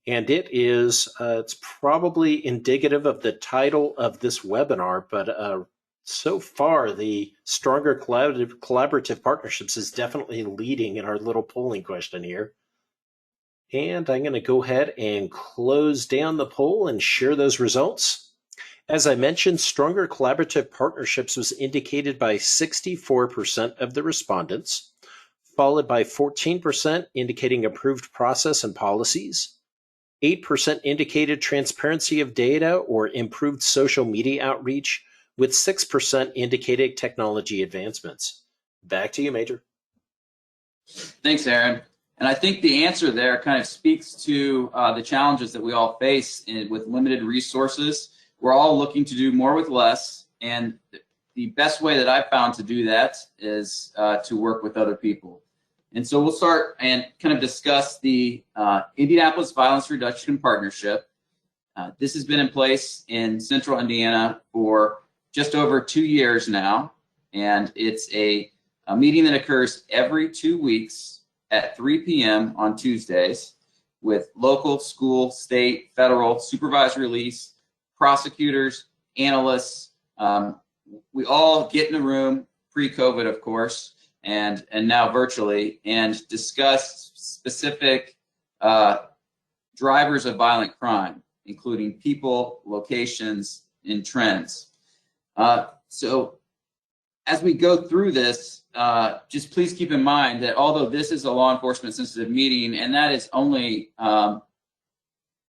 and it is, it's probably indicative of the title of this webinar, but so far the stronger collaborative partnerships is definitely leading in our little polling question here. And I'm going to go ahead and close down the poll and share those results. As I mentioned, stronger collaborative partnerships was indicated by 64% of the respondents, followed by 14% indicating approved process and policies, 8% indicated transparency of data or improved social media outreach, with 6% indicating technology advancements. Back to you, Major. Thanks, Aaron. And I think the answer there kind of speaks to the challenges that we all face with limited resources. We're all looking to do more with less, and the best way that I've found to do that is to work with other people. And so we'll start and kind of discuss the Indianapolis Violence Reduction Partnership. This has been in place in Central Indiana for just over 2 years now, and it's a meeting that occurs every 2 weeks at 3 p.m. on Tuesdays with local, school, state, federal, supervised release, prosecutors, analysts. We all get in a room, pre-COVID, of course, and now virtually, and discuss specific drivers of violent crime, including people, locations, and trends. So as we go through this, just please keep in mind that although this is a law enforcement sensitive meeting, and that is only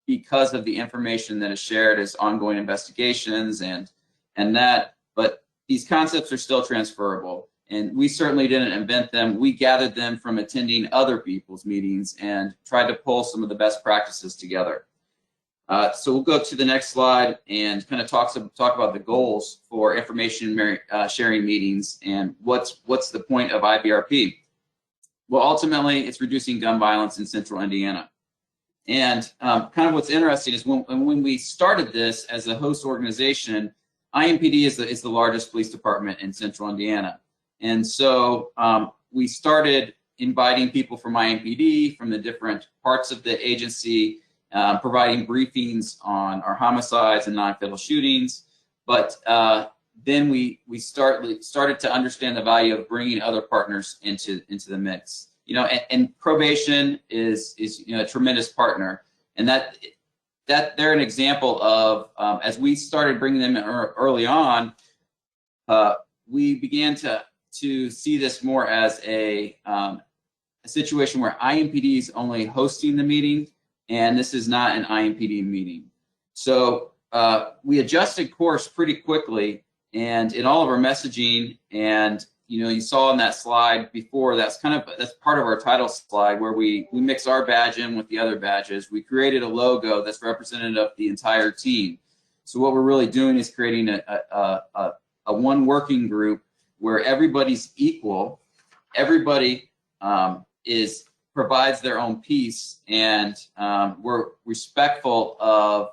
because of the information that is shared as ongoing investigations and that, but these concepts are still transferable. And we certainly didn't invent them. We gathered them from attending other people's meetings and tried to pull some of the best practices together. So we'll go to the next slide and kind of talk about the goals for information sharing meetings and what's the point of IVRP. Well, ultimately, it's reducing gun violence in Central Indiana. And kind of what's interesting is when we started this as a host organization, IMPD is the largest police department in Central Indiana. And so we started inviting people from IMPD, from the different parts of the agency, providing briefings on our homicides and non-fatal shootings. But then we started to understand the value of bringing other partners into the mix. You know, and probation is a tremendous partner, and that they're an example of as we started bringing them in early on, we began to see this more as a situation where IMPD is only hosting the meeting, and this is not an IMPD meeting. So we adjusted course pretty quickly, and in all of our messaging, and you saw on that slide before, that's part of our title slide where we mix our badge in with the other badges. We created a logo that's representative of the entire team. So what we're really doing is creating a one working group where everybody's equal, everybody provides their own piece, and we're respectful of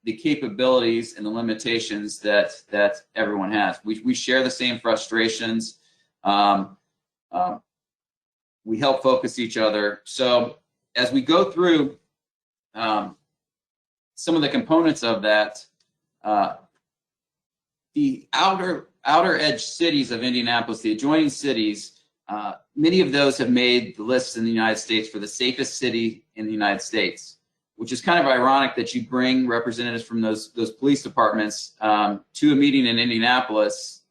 the capabilities and the limitations that everyone has. We share the same frustrations. We help focus each other. So as we go through some of the components of that, the outer edge cities of Indianapolis, the adjoining cities, many of those have made the list in the United States for the safest city in the United States, which is kind of ironic that you bring representatives from those police departments to a meeting in Indianapolis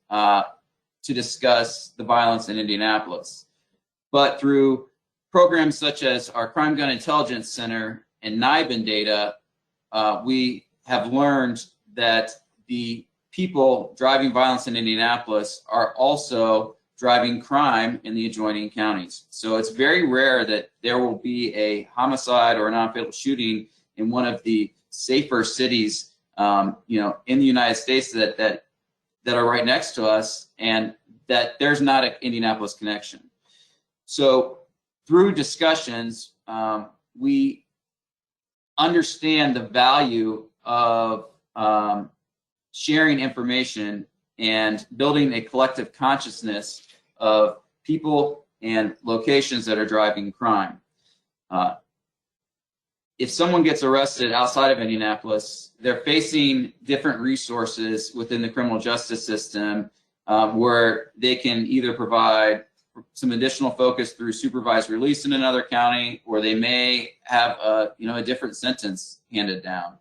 to discuss the violence in Indianapolis. But through programs such as our Crime Gun Intelligence Center and NIBIN data, we have learned that the people driving violence in Indianapolis are also driving crime in the adjoining counties. So it's very rare that there will be a homicide or a non-fatal shooting in one of the safer cities, you know, in the United States that are right next to us, and that there's not an Indianapolis connection. So through discussions, we understand the value of sharing information and building a collective consciousness of people and locations that are driving crime. If someone gets arrested outside of Indianapolis, they're facing different resources within the criminal justice system where they can either provide some additional focus through supervised release in another county, or they may have a different sentence handed down.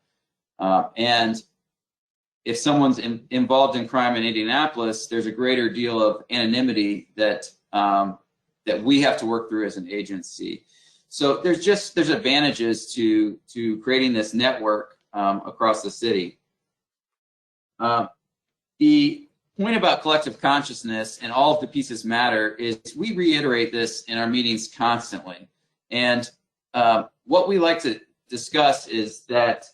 And if someone's involved in crime in Indianapolis, there's a greater deal of anonymity that that we have to work through as an agency. So there's advantages to creating this network across the city. The point about collective consciousness and all of the pieces matter is we reiterate this in our meetings constantly. And what we like to discuss is that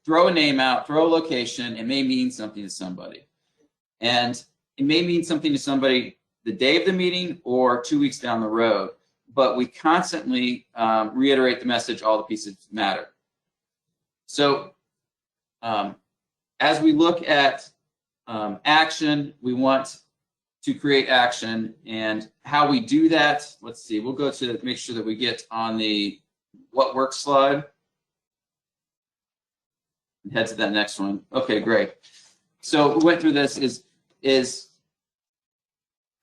throw a name out, throw a location, it may mean something to somebody. And it may mean something to somebody the day of the meeting or 2 weeks down the road, but we constantly reiterate the message, all the pieces matter. So as we look at action, we want to create action, and how we do that, let's see, we'll go to make sure that we get on the what works slide. Head to that next one. Okay, great. So we went through this is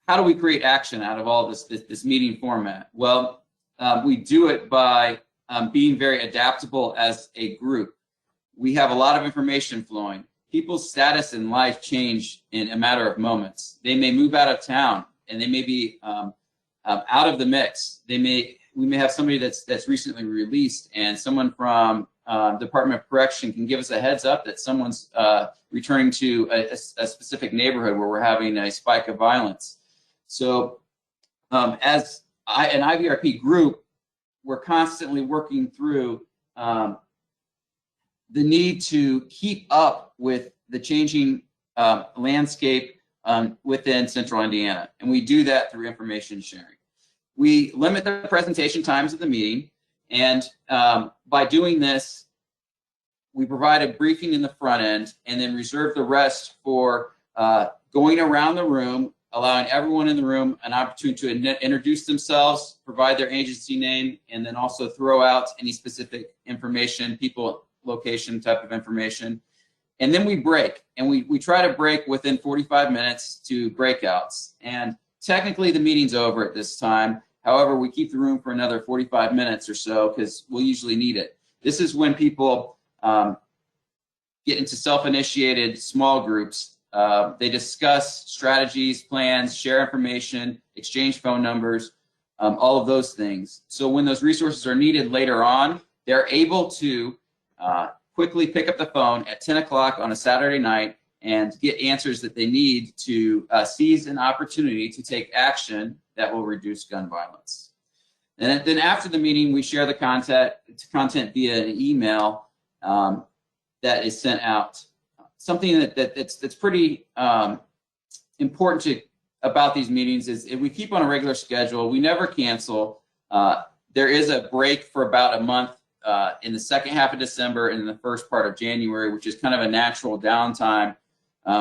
how do we create action out of all this meeting format? Well, we do it by being very adaptable as a group. We have a lot of information flowing. People's status in life change in a matter of moments. They may move out of town, and they may be out of the mix. We may have somebody that's recently released, and someone from Department of Correction can give us a heads up that someone's returning to a specific neighborhood where we're having a spike of violence. So as an IVRP group, we're constantly working through the need to keep up with the changing landscape within Central Indiana. And we do that through information sharing. We limit the presentation times of the meeting, and by doing this, we provide a briefing in the front end and then reserve the rest for going around the room, allowing everyone in the room an opportunity to introduce themselves, provide their agency name, and then also throw out any specific information, people, location type of information. And then we break, and we try to break within 45 minutes to breakouts. And technically the meeting's over at this time. However, we keep the room for another 45 minutes or so because we'll usually need it. This is when people get into self-initiated small groups. They discuss strategies, plans, share information, exchange phone numbers, all of those things. So when those resources are needed later on, they're able to quickly pick up the phone at 10 o'clock on a Saturday night and get answers that they need to seize an opportunity to take action that will reduce gun violence. And then after the meeting, we share the content via an email that is sent out. Something that's pretty important about these meetings is if we keep on a regular schedule, we never cancel. There is a break for about a month in the second half of December and in the first part of January, which is kind of a natural downtime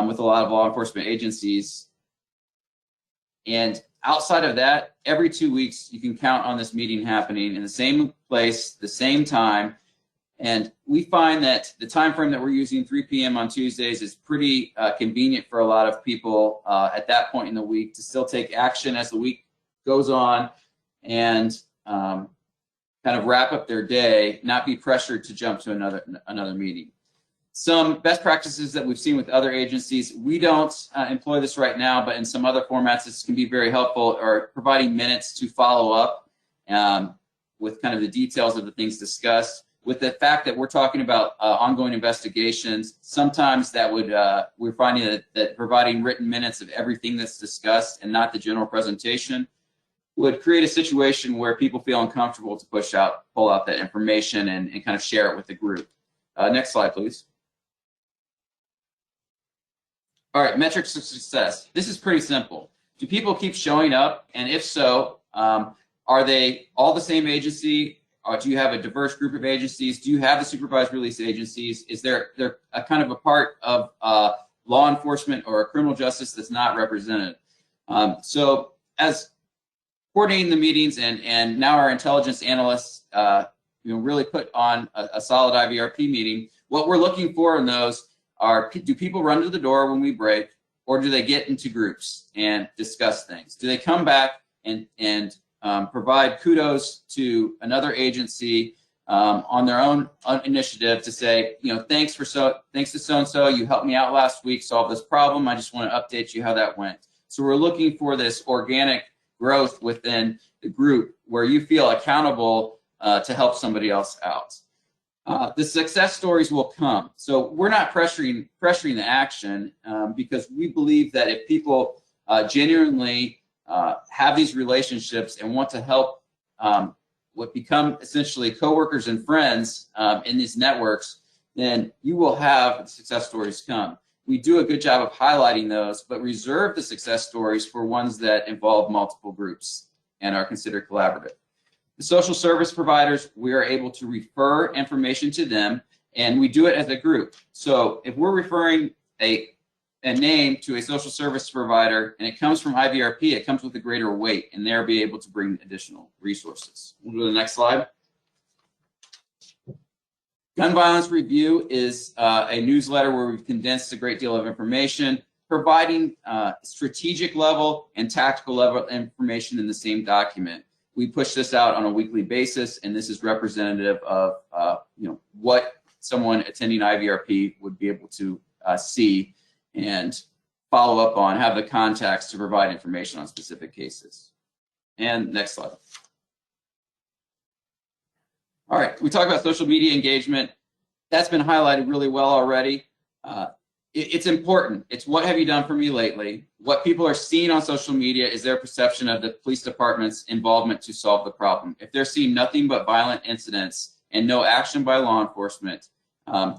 with a lot of law enforcement agencies. And outside of that, every 2 weeks, you can count on this meeting happening in the same place, the same time. And we find that the time frame that we're using, 3 p.m. on Tuesdays, is pretty convenient for a lot of people at that point in the week to still take action as the week goes on and kind of wrap up their day, not be pressured to jump to another meeting. Some best practices that we've seen with other agencies, we don't employ this right now, but in some other formats this can be very helpful, are providing minutes to follow up with kind of the details of the things discussed. With the fact that we're talking about ongoing investigations, sometimes that would, we're finding that providing written minutes of everything that's discussed and not the general presentation would create a situation where people feel uncomfortable to pull out that information and kind of share it with the group. Next slide, please. All right, metrics of success. This is pretty simple. Do people keep showing up? And if so, are they all the same agency? Do you have a diverse group of agencies? Do you have the supervised release agencies? Is there a kind of a part of law enforcement or criminal justice that's not represented? So as coordinating the meetings and now our intelligence analysts really put on a solid IVRP meeting, what we're looking for in those are, do people run to the door when we break, or do they get into groups and discuss things? Do they come back and provide kudos to another agency on their own initiative to say, thanks to so-and-so, you helped me out last week, solve this problem. I just want to update you how that went. So we're looking for this organic growth within the group where you feel accountable to help somebody else out. The success stories will come. So we're not pressuring the action because we believe that if people genuinely have these relationships and want to help what become essentially coworkers and friends in these networks, then you will have the success stories come. We do a good job of highlighting those, but reserve the success stories for ones that involve multiple groups and are considered collaborative. The social service providers, we are able to refer information to them, and we do it as a group. So if we're referring a name to a social service provider and it comes from IVRP, it comes with a greater weight, and they'll be able to bring additional resources. We'll go to the next slide. Gun Violence Review is a newsletter where we've condensed a great deal of information, providing strategic level and tactical level information in the same document. We push this out on a weekly basis, and this is representative of what someone attending IVRP would be able to see and follow up on, have the contacts to provide information on specific cases. And next slide. All right, we talked about social media engagement. That's been highlighted really well already. It's important. It's what have you done for me lately? What people are seeing on social media is their perception of the police department's involvement to solve the problem. If they're seeing nothing but violent incidents and no action by law enforcement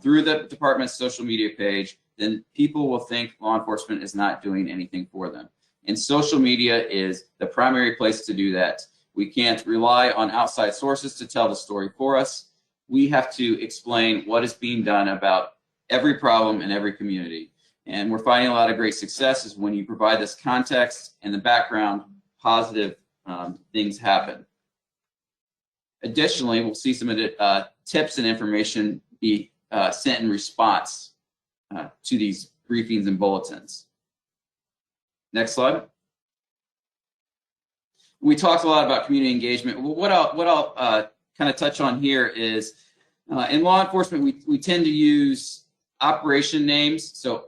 through the department's social media page, then people will think law enforcement is not doing anything for them. And social media is the primary place to do that. We can't rely on outside sources to tell the story for us. We have to explain what is being done about every problem in every community. And we're finding a lot of great successes when you provide this context and the background, positive things happen. Additionally, we'll see some of the tips and information be sent in response to these briefings and bulletins. Next slide. We talked a lot about community engagement. What I'll kind of touch on here is in law enforcement, we tend to use operation names. So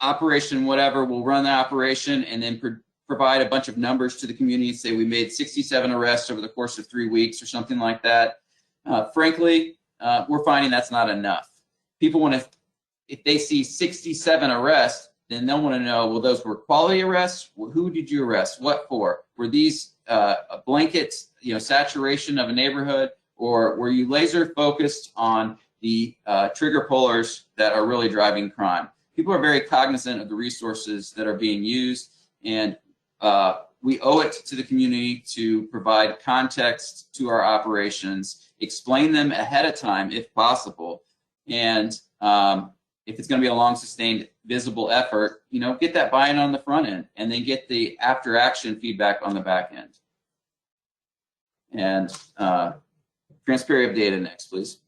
operation whatever, we'll run the operation and then provide a bunch of numbers to the community, say we made 67 arrests over the course of 3 weeks or something like that. Frankly, we're finding that's not enough. People want to, if they see 67 arrests, then they'll want to know, well, those were quality arrests. Well, who did you arrest? What for? Were these a blanket, saturation of a neighborhood, or were you laser focused on the trigger pullers that are really driving crime? People are very cognizant of the resources that are being used, and we owe it to the community to provide context to our operations, explain them ahead of time if possible, and if it's going to be a long sustained visible effort, get that buy-in on the front end and then get the after action feedback on the back end. And transparency of data next, please.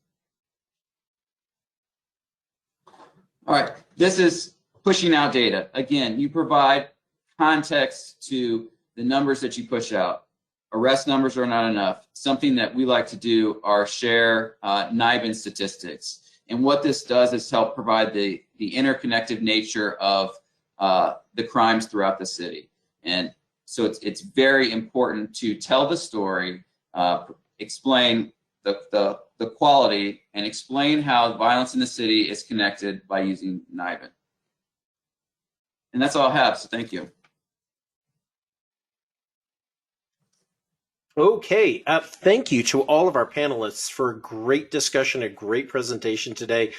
All right, this is pushing out data. Again, you provide context to the numbers that you push out. Arrest numbers are not enough. Something that we like to do are share NIBIN statistics. And what this does is help provide the interconnected nature of the crimes throughout the city. And so it's very important to tell the story, explain the quality, and explain how violence in the city is connected by using NIBIN. And that's all I have, so thank you. Okay, thank you to all of our panelists for a great discussion, a great presentation today.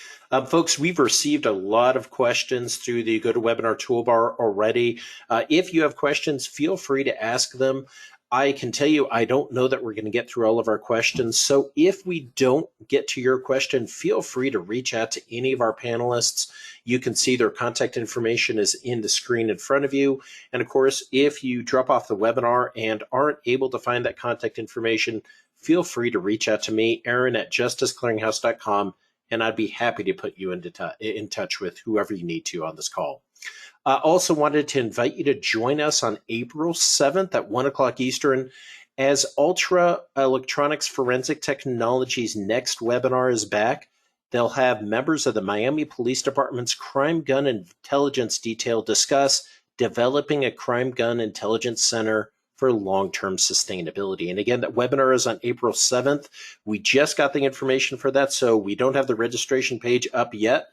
Folks, we've received a lot of questions through the GoToWebinar toolbar already. If you have questions, feel free to ask them. I can tell you, I don't know that we're going to get through all of our questions. So if we don't get to your question, feel free to reach out to any of our panelists. You can see their contact information is in the screen in front of you. And of course, if you drop off the webinar and aren't able to find that contact information, feel free to reach out to me, Aaron at justiceclearinghouse.com, and I'd be happy to put you in touch with whoever you need to on this call. I also wanted to invite you to join us on April 7th at 1 o'clock Eastern as Ultra Electronics Forensic Technology's next webinar is back. They'll have members of the Miami Police Department's Crime Gun Intelligence Detail discuss developing a Crime Gun Intelligence Center for long-term sustainability. And again, that webinar is on April 7th. We just got the information for that, so we don't have the registration page up yet.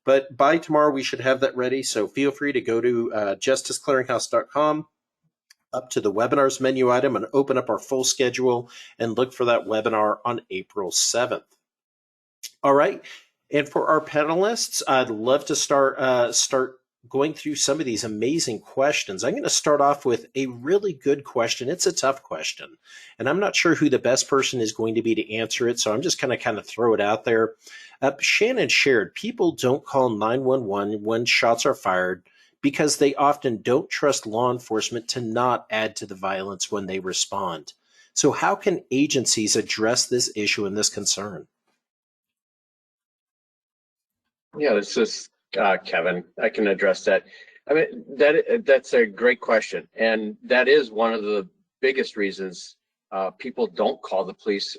But by tomorrow, we should have that ready. So feel free to go to justiceclearinghouse.com, up to the webinars menu item, and open up our full schedule and look for that webinar on April 7th. All right. And for our panelists, I'd love to start going through some of these amazing questions. I'm going to start off with a really good question. It's a tough question, and I'm not sure who the best person is going to be to answer it, so I'm just going to kind of throw it out there. Shannon shared, people don't call 911 when shots are fired because they often don't trust law enforcement to not add to the violence when they respond. So how can agencies address this issue and this concern? Yeah, this is Kevin. I can address that. I mean, that's a great question. And that is one of the biggest reasons people don't call the police,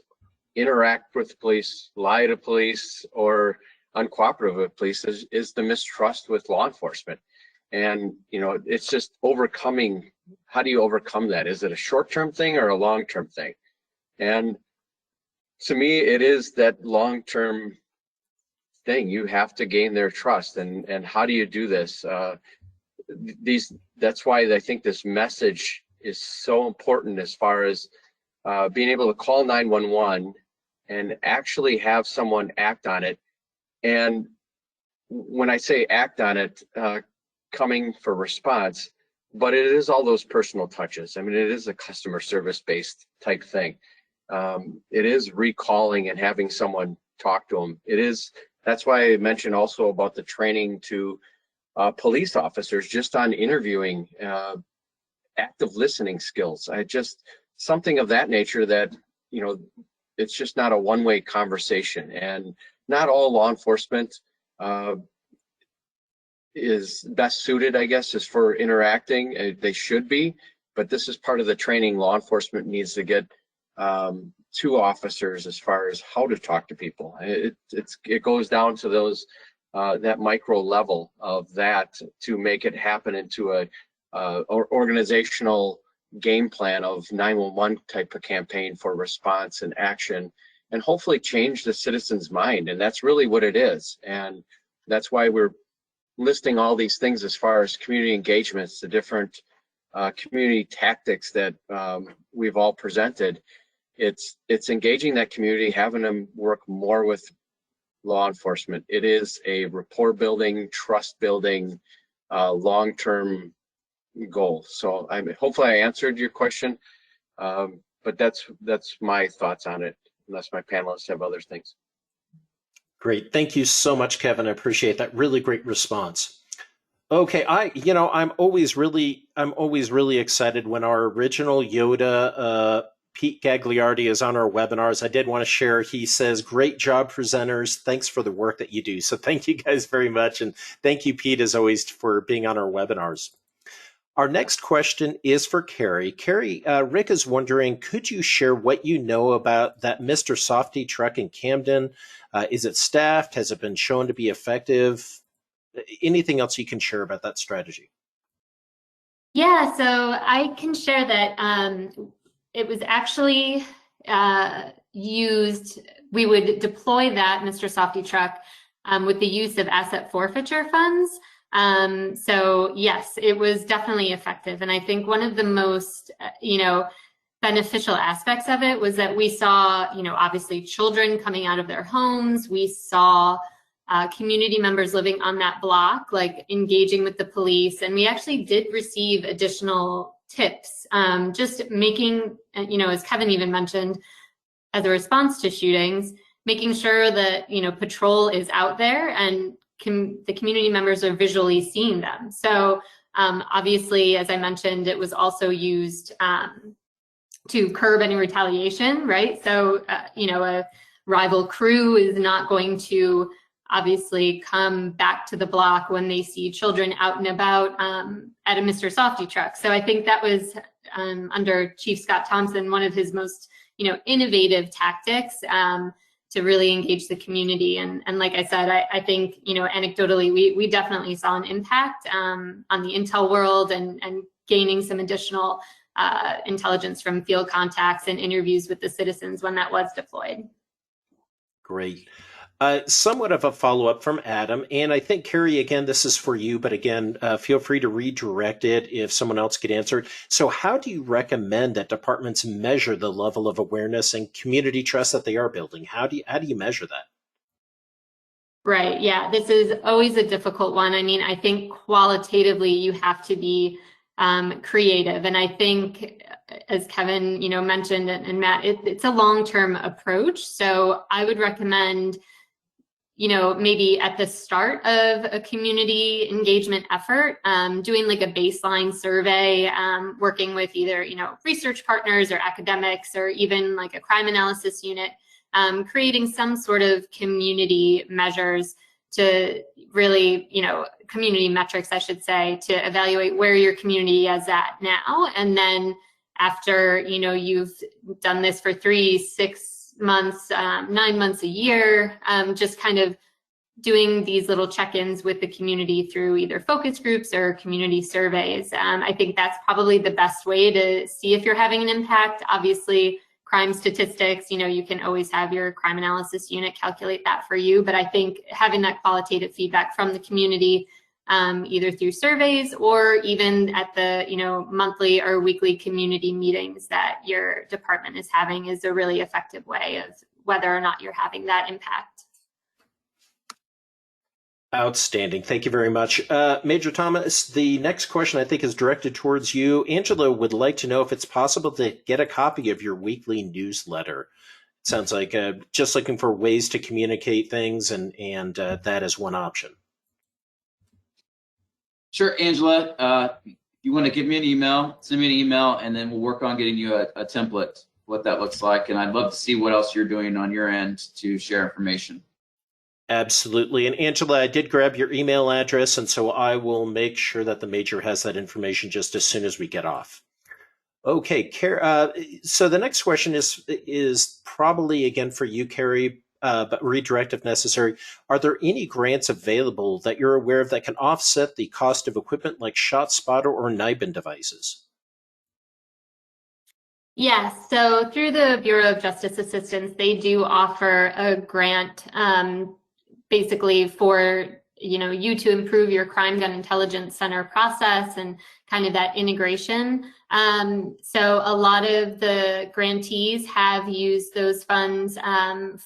interact with police, lie to police, or uncooperative with police is the mistrust with law enforcement. And, you know, it's just overcoming. How do you overcome that? Is it a short-term thing or a long-term thing? And to me, it is that long-term thing. You have to gain their trust. And how do you do this? That's why I think this message is so important as far as being able to call 911 and actually have someone act on it. And when I say act on it, coming for response, but it is all those personal touches. I mean, it is a customer service based type thing. It is recalling and having someone talk to them. It is, that's why I mentioned also about the training to police officers just on interviewing, active listening skills. Something of that nature that, you know, it's just not a one-way conversation, and not all law enforcement is best suited, I guess, is for interacting. They should be, but this is part of the training law enforcement needs to get to officers as far as how to talk to people. It goes down to those that micro level of that to make it happen into a organizational game plan of 911 type of campaign for response and action, and hopefully change the citizen's mind. And that's really what it is. And that's why we're listing all these things as far as community engagements, the different community tactics that we've all presented. It's engaging that community, having them work more with law enforcement. It is a rapport building, trust building, long-term goal. So hopefully I answered your question, but that's my thoughts on it, unless my panelists have other things. Great. Thank you so much, Kevin. I appreciate that. Really great response. Okay, I'm always really excited when our original Yoda, Pete Gagliardi, is on our webinars. I did want to share, he says, great job, presenters. Thanks for the work that you do. So thank you guys very much. And thank you, Pete, as always, for being on our webinars. Our next question is for Kerry. Kerry, Rick is wondering, could you share what you know about that Mr. Softy truck in Camden? Is it staffed? Has it been shown to be effective? Anything else you can share about that strategy? Yeah, so I can share that it was actually used, we would deploy that Mr. Softy truck with the use of asset forfeiture funds. So yes, it was definitely effective. And I think one of the most, beneficial aspects of it was that we saw, obviously children coming out of their homes. We saw community members living on that block, like engaging with the police. And we actually did receive additional tips, just making, as Kevin even mentioned, as a response to shootings, making sure that, patrol is out there and the community members are visually seeing them. So obviously, as I mentioned, it was also used to curb any retaliation, right? So, a rival crew is not going to obviously come back to the block when they see children out and about at a Mr. Softy truck. So I think that was under Chief Scott Thompson, one of his most, innovative tactics to really engage the community. And like I said, I think, anecdotally, we definitely saw an impact on the intel world and gaining some additional intelligence from field contacts and interviews with the citizens when that was deployed. Great. Somewhat of a follow-up from Adam, and I think, Kerry, again, this is for you, but again, feel free to redirect it if someone else could answer it. So how do you recommend that departments measure the level of awareness and community trust that they are building? How do you measure that? Right, yeah, this is always a difficult one. I mean, I think qualitatively you have to be creative. And I think, as Kevin, mentioned, and Matt, it's a long-term approach. So I would recommend, maybe at the start of a community engagement effort, doing like a baseline survey, working with either, research partners or academics, or even like a crime analysis unit, creating some sort of community measures to really, community metrics, I should say, to evaluate where your community is at now. And then after, you've done this for 3, 6 months, 9 months, a year, just kind of doing these little check-ins with the community through either focus groups or community surveys. I think that's probably the best way to see if you're having an impact. Obviously, crime statistics, you can always have your crime analysis unit calculate that for you. But I think having that qualitative feedback from the community, either through surveys or even at the, monthly or weekly community meetings that your department is having, is a really effective way of whether or not you're having that impact. Outstanding. Thank you very much. Major Thomas, the next question I think is directed towards you. Angela would like to know if it's possible to get a copy of your weekly newsletter. It sounds like just looking for ways to communicate things, and that is one option. Sure, Angela. If you want to give me an email, send me an email, and then we'll work on getting you a template, what that looks like. And I'd love to see what else you're doing on your end to share information. Absolutely. And Angela, I did grab your email address, and so I will make sure that the major has that information just as soon as we get off. Okay, so the next question is probably again for you, Kerry, but redirect if necessary. Are there any grants available that you're aware of that can offset the cost of equipment like ShotSpotter or NIBIN devices? Yes, so through the Bureau of Justice Assistance, they do offer a grant basically for you to improve your crime gun intelligence center process and kind of that integration. So a lot of the grantees have used those funds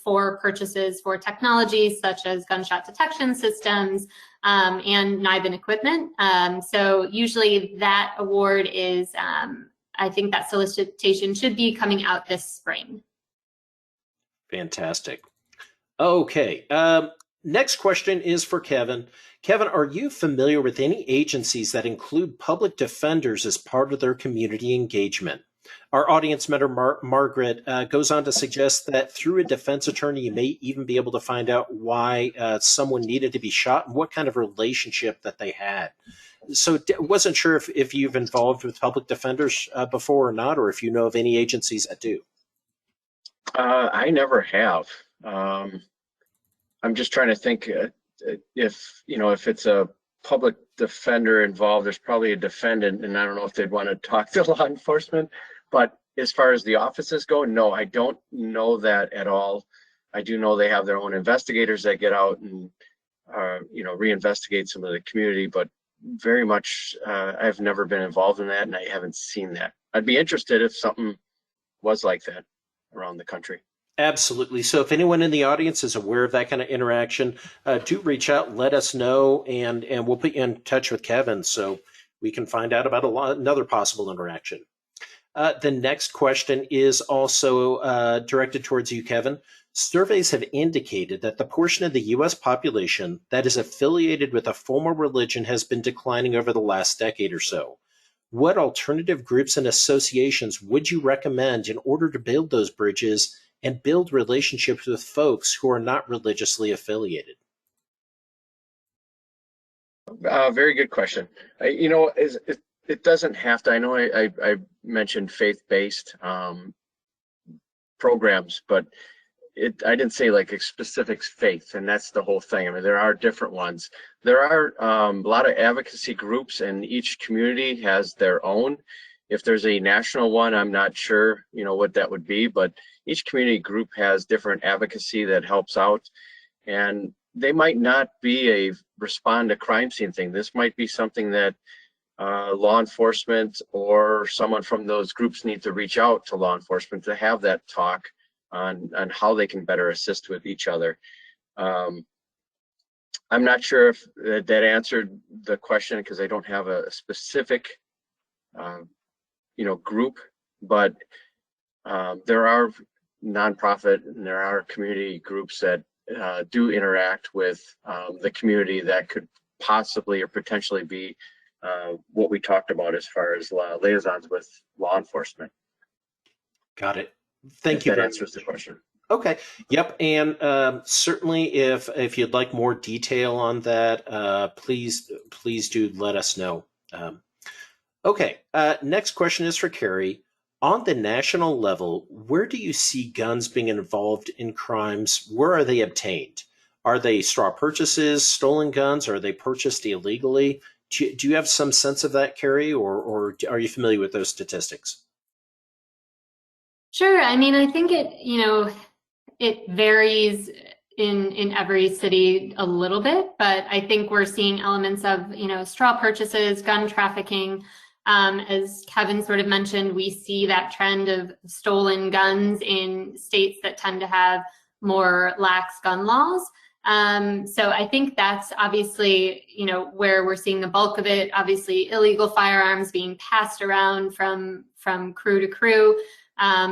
for purchases for technologies such as gunshot detection systems and NIBIN equipment. So usually that award is, I think that solicitation should be coming out this spring. Fantastic. Okay. Next question is for Kevin. Kevin, are you familiar with any agencies that include public defenders as part of their community engagement? Our audience member, Margaret, goes on to suggest that through a defense attorney, you may even be able to find out why someone needed to be shot and what kind of relationship that they had. wasn't sure if you've involved with public defenders before or not, or if you know of any agencies that do. I never have. I'm just trying to think if it's a public defender involved, there's probably a defendant, and I don't know if they'd want to talk to law enforcement. But as far as the offices go, no, I don't know that at all. I do know they have their own investigators that get out and reinvestigate some of the community, but very much I've never been involved in that, and I haven't seen that. I'd be interested if something was like that around the country. Absolutely. So if anyone in the audience is aware of that kind of interaction, do reach out, let us know, and we'll put you in touch with Kevin so we can find out about another possible interaction. The next question is also directed towards you, Kevin. Surveys have indicated that the portion of the U.S. population that is affiliated with a formal religion has been declining over the last decade or so. What alternative groups and associations would you recommend in order to build those bridges and build relationships with folks who are not religiously affiliated? Very good question. It doesn't have to. I know I mentioned faith-based programs, but I didn't say like a specific faith, and that's the whole thing. I mean, there are different ones. There are a lot of advocacy groups, and each community has their own. If there's a national one, I'm not sure, what that would be, but each community group has different advocacy that helps out, and they might not be a respond to crime scene thing. This might be something that law enforcement or someone from those groups need to reach out to law enforcement to have that talk on how they can better assist with each other. I'm not sure if that answered the question, because I don't have a specific group, but there are nonprofit and there are community groups that do interact with the community that could possibly or potentially be what we talked about as far as liaisons with law enforcement. Got it. Thank you. That answers the question. Okay. Yep. And certainly, if you'd like more detail on that, please do let us know. Okay. Next question is for Kerry. On the national level, where do you see guns being involved in crimes? Where are they obtained? Are they straw purchases, stolen guns? Or are they purchased illegally? Do you have some sense of that, Kerry, or are you familiar with those statistics? Sure. I mean, I think it varies in every city a little bit, but I think we're seeing elements of, straw purchases, gun trafficking. As Kevin sort of mentioned, we see that trend of stolen guns in states that tend to have more lax gun laws. So I think that's obviously, where we're seeing the bulk of it. Obviously, illegal firearms being passed around from crew to crew.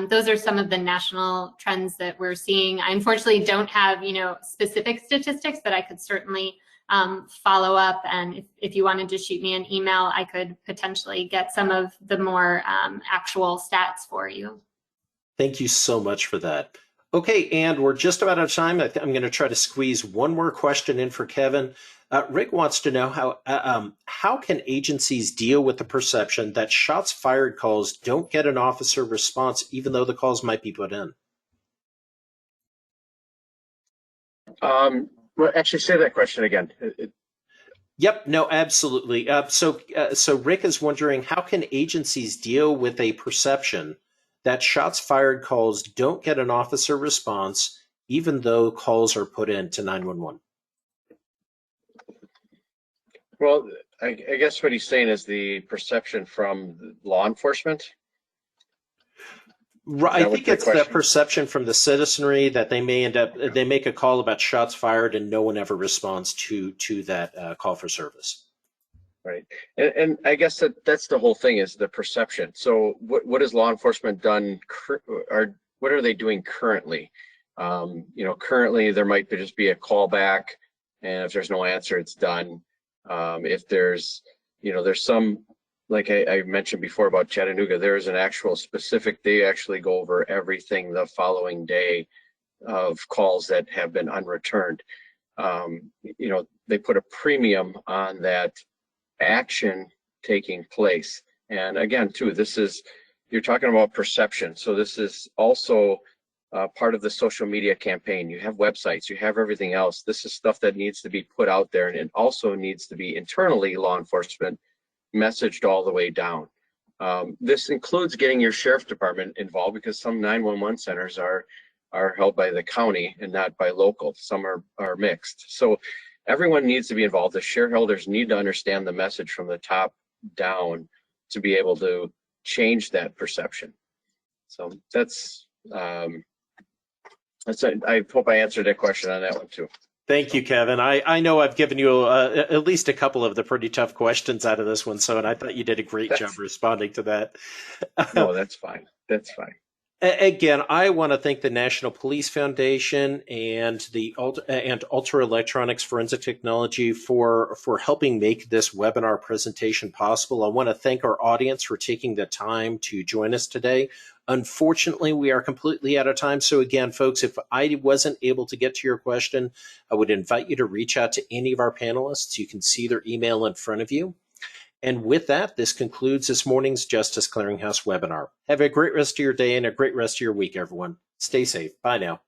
Those are some of the national trends that we're seeing. I unfortunately don't have, specific statistics, but I could certainly follow up. And if you wanted to shoot me an email, I could potentially get some of the more actual stats for you. Thank you so much for that. Okay, and we're just about out of time. I'm going to try to squeeze one more question in for Kevin. Rick wants to know how can agencies deal with the perception that shots fired calls don't get an officer response, even though the calls might be put in? Well, actually, say that question again. Yep, no, absolutely. So Rick is wondering, how can agencies deal with a perception that shots fired calls don't get an officer response, even though calls are put in to 911? Well, I guess what he's saying is the perception from law enforcement. Right, I think it's the perception from the citizenry that they may they make a call about shots fired and no one ever responds to that call for service. Right, and I guess that's the whole thing, is the perception. So what has law enforcement done, or what are they doing currently? Currently there might just be a call back, and if there's no answer, it's done. If there's some, like I mentioned before about Chattanooga, there's an actual specific, they actually go over everything the following day of calls that have been unreturned. They put a premium on that action taking place. And again, too, you're talking about perception. So this is also part of the social media campaign. You have websites, you have everything else. This is stuff that needs to be put out there, and it also needs to be internally law enforcement messaged all the way down. This includes getting your sheriff department involved, because some 911 centers are held by the county and not by local. Some are mixed. So everyone needs to be involved. The shareholders need to understand the message from the top down to be able to change that perception. So I hope I answered that question on that one too. Thank you, Kevin. I know I've given you at least a couple of the pretty tough questions out of this one, and I thought you did a great job responding to that. No, that's fine. That's fine. Again, I want to thank the National Police Foundation and Ultra Electronics Forensic Technology for helping make this webinar presentation possible. I want to thank our audience for taking the time to join us today. Unfortunately, we are completely out of time. So again, folks, if I wasn't able to get to your question, I would invite you to reach out to any of our panelists. You can see their email in front of you. And with that, this concludes this morning's Justice Clearinghouse webinar. Have a great rest of your day and a great rest of your week, everyone. Stay safe. Bye now.